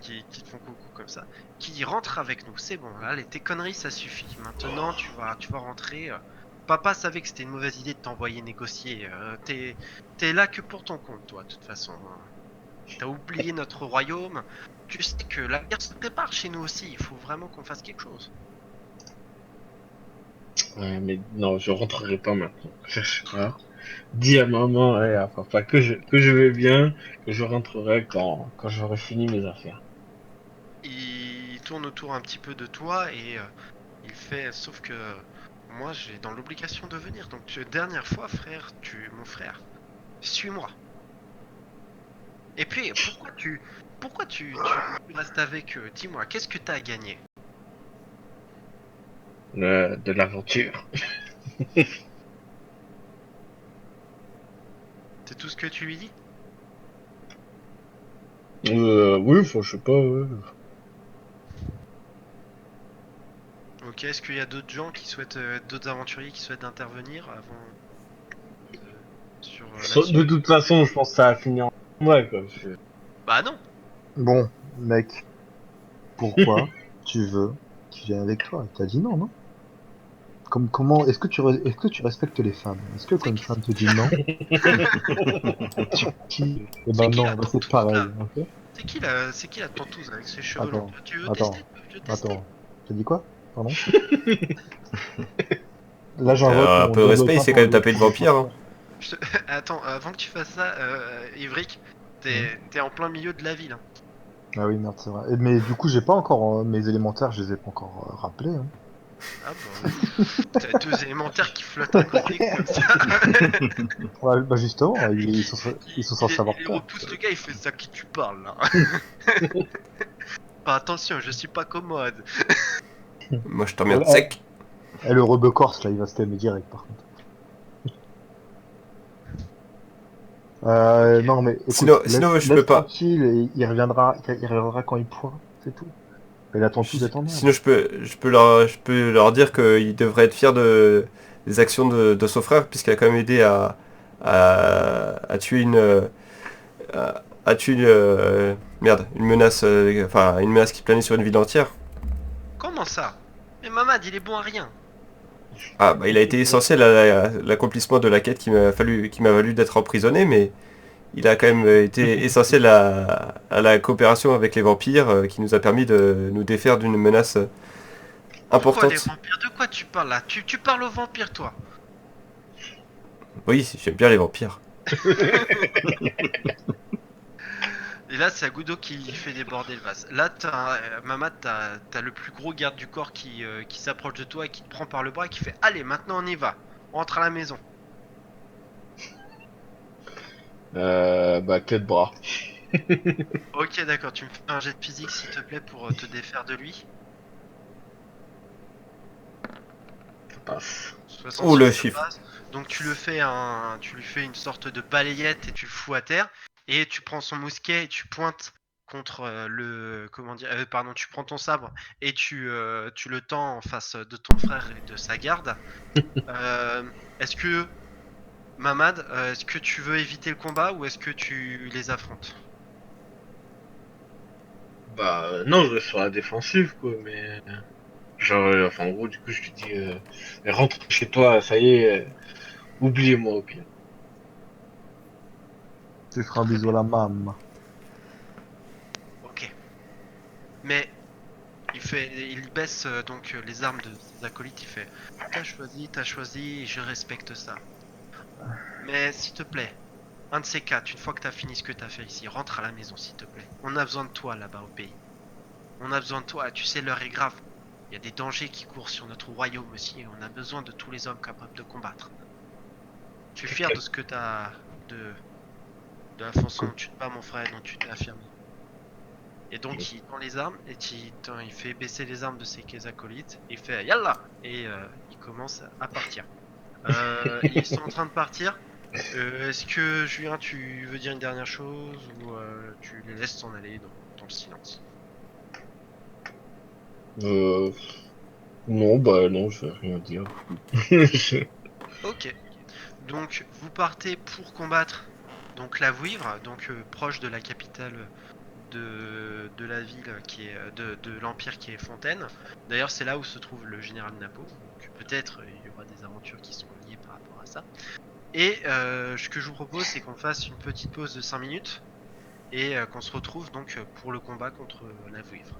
qui te font coucou comme ça, qui rentrent avec nous. C'est bon, là, tes conneries, ça suffit. Maintenant, tu vas rentrer. Papa savait que c'était une mauvaise idée de t'envoyer négocier. T'es là que pour ton compte, toi, de toute façon. T'as oublié notre royaume. Tu sais que la guerre se prépare chez nous aussi. Il faut vraiment qu'on fasse quelque chose. Ouais, mais non, je rentrerai pas maintenant. Cherche pas. Dis à maman et à papa que je vais bien, que je rentrerai quand j'aurai fini mes affaires. Il tourne autour un petit peu de toi et il fait. Sauf que moi, j'ai dans l'obligation de venir. Donc, dernière fois, frère, mon frère, suis-moi. Et puis, pourquoi tu restes avec eux? Dis-moi, qu'est-ce que t'as à gagner? De l'aventure. C'est tout ce que tu lui dis? Oui, enfin, je sais pas, ouais. Ok, est-ce qu'il y a d'autres gens qui souhaitent, d'autres aventuriers qui souhaitent intervenir avant sur De là-dessus? toute façon, je pense que ça a fini en moi, quoi. Bah non. Bon, mec, pourquoi tu veux qu'il vienne avec toi? T'as dit non, non? Comment, est-ce que tu respectes les femmes? Est-ce que quand C'est une qui, femme te dit non, tu... Eh c'est ben qui la non, bah c'est tentouse pareil, là? ok? C'est qui la tentouse avec ses cheveux longs? Attends, Tu veux tester? attends, Tu veux tester? attends. T'as dit quoi? Pardon? Là, j'invoque Un mon peu de dieu respect, il Lothar s'est quand même tapé pour de le vampire. Hein. sortir. Attends, avant que tu fasses ça, Ivric, Hmm. t'es en plein milieu de la ville, hein. Ah oui, merde, c'est vrai. Mais du coup, j'ai pas encore mes élémentaires, je les ai pas encore rappelés. Hein. Ah bah, t'as deux élémentaires qui flottent à côté comme ça. Ouais, bah justement, ils Il, sont il, censés avoir il peur. repousse le gars, il fait ça à qui tu parles là. Enfin, attention, je suis pas commode. Moi, je Eh, t'emmerde eh, sec. le rebeu corse, là, il va se t'aimer direct, par contre. Ok. Non, mais écoute, Sinon, je peux laisse pas. tranquille, et il reviendra quand il pourra, c'est tout. Et la tentouse, elle t'emmerde. Sinon, je peux leur dire qu'il devrait être fier des actions de son frère, puisqu'il a quand même aidé à tuer à tuer une menace, enfin, une menace qui planait sur une ville entière. Comment ça? Mais Mamad, il est bon à rien. Ah, bah, il a été essentiel à l'accomplissement de la quête qui m'a valu d'être emprisonné, mais il a quand même été essentiel à la coopération avec les vampires, qui nous a permis de nous défaire d'une menace De quoi les importante. vampires? De quoi tu parles là? Tu parles aux vampires, toi? Oui, j'aime bien les vampires. Et là, c'est Agudo qui fait déborder le vase. Là, Mamad, t'as le plus gros garde du corps qui s'approche de toi et qui te prend par le bras et qui fait allez, maintenant on y va. On rentre à la maison. Bah, 4 bras. Ok, d'accord, tu me fais un jet de physique s'il te plaît pour te défaire de lui. Ça passe. Oh, 66, le ça chiffre. passe. Donc tu lui fais une sorte de balayette et tu le fous à terre. Et tu prends son mousquet et tu pointes contre comment dire, pardon, tu prends ton sabre et tu le tends en face de ton frère et de sa garde. Euh, est-ce que, Mamad, est-ce que tu veux éviter le combat ou est-ce que tu les affrontes? Bah, non, je reste sur la défensive, quoi, mais... Genre, enfin, en gros, du coup, je lui dis, rentre chez toi, ça y est, oubliez-moi, au pire. Tu feras un Très bisou à bien. la maman. Ok. Mais il baisse donc les armes de ses acolytes. Il fait t'as choisi, je respecte ça. Mais s'il te plaît, un de ces quatre, une fois que t'as fini ce que t'as fait ici, rentre à la maison, s'il te plaît. On a besoin de toi là-bas au pays. On a besoin de toi. Tu sais, l'heure est grave. Il y a des dangers qui courent sur notre royaume aussi. Et on a besoin de tous les hommes capables de combattre. Je suis fier de ce que t'as, de, de la façon dont tu te bats, mon frère, et dont tu t'es affirmé. Et donc il tend les armes et il fait baisser les armes de ses acolytes. Il fait Yallah et il commence à partir. Ils sont en train de partir. Est-ce que Julien, tu veux dire une dernière chose ou tu les laisses s'en aller dans le silence? Euh, non, bah, non, je vais rien dire. Ok. Donc vous partez pour combattre donc la Vouivre, donc proche de la capitale de la ville qui est de l'empire qui est Fontaine. D'ailleurs, c'est là où se trouve le général Napo. Donc peut-être il y aura des aventures qui sont liées par rapport à ça. Et ce que je vous propose, c'est qu'on fasse une petite pause de 5 minutes et qu'on se retrouve donc pour le combat contre la Vouivre.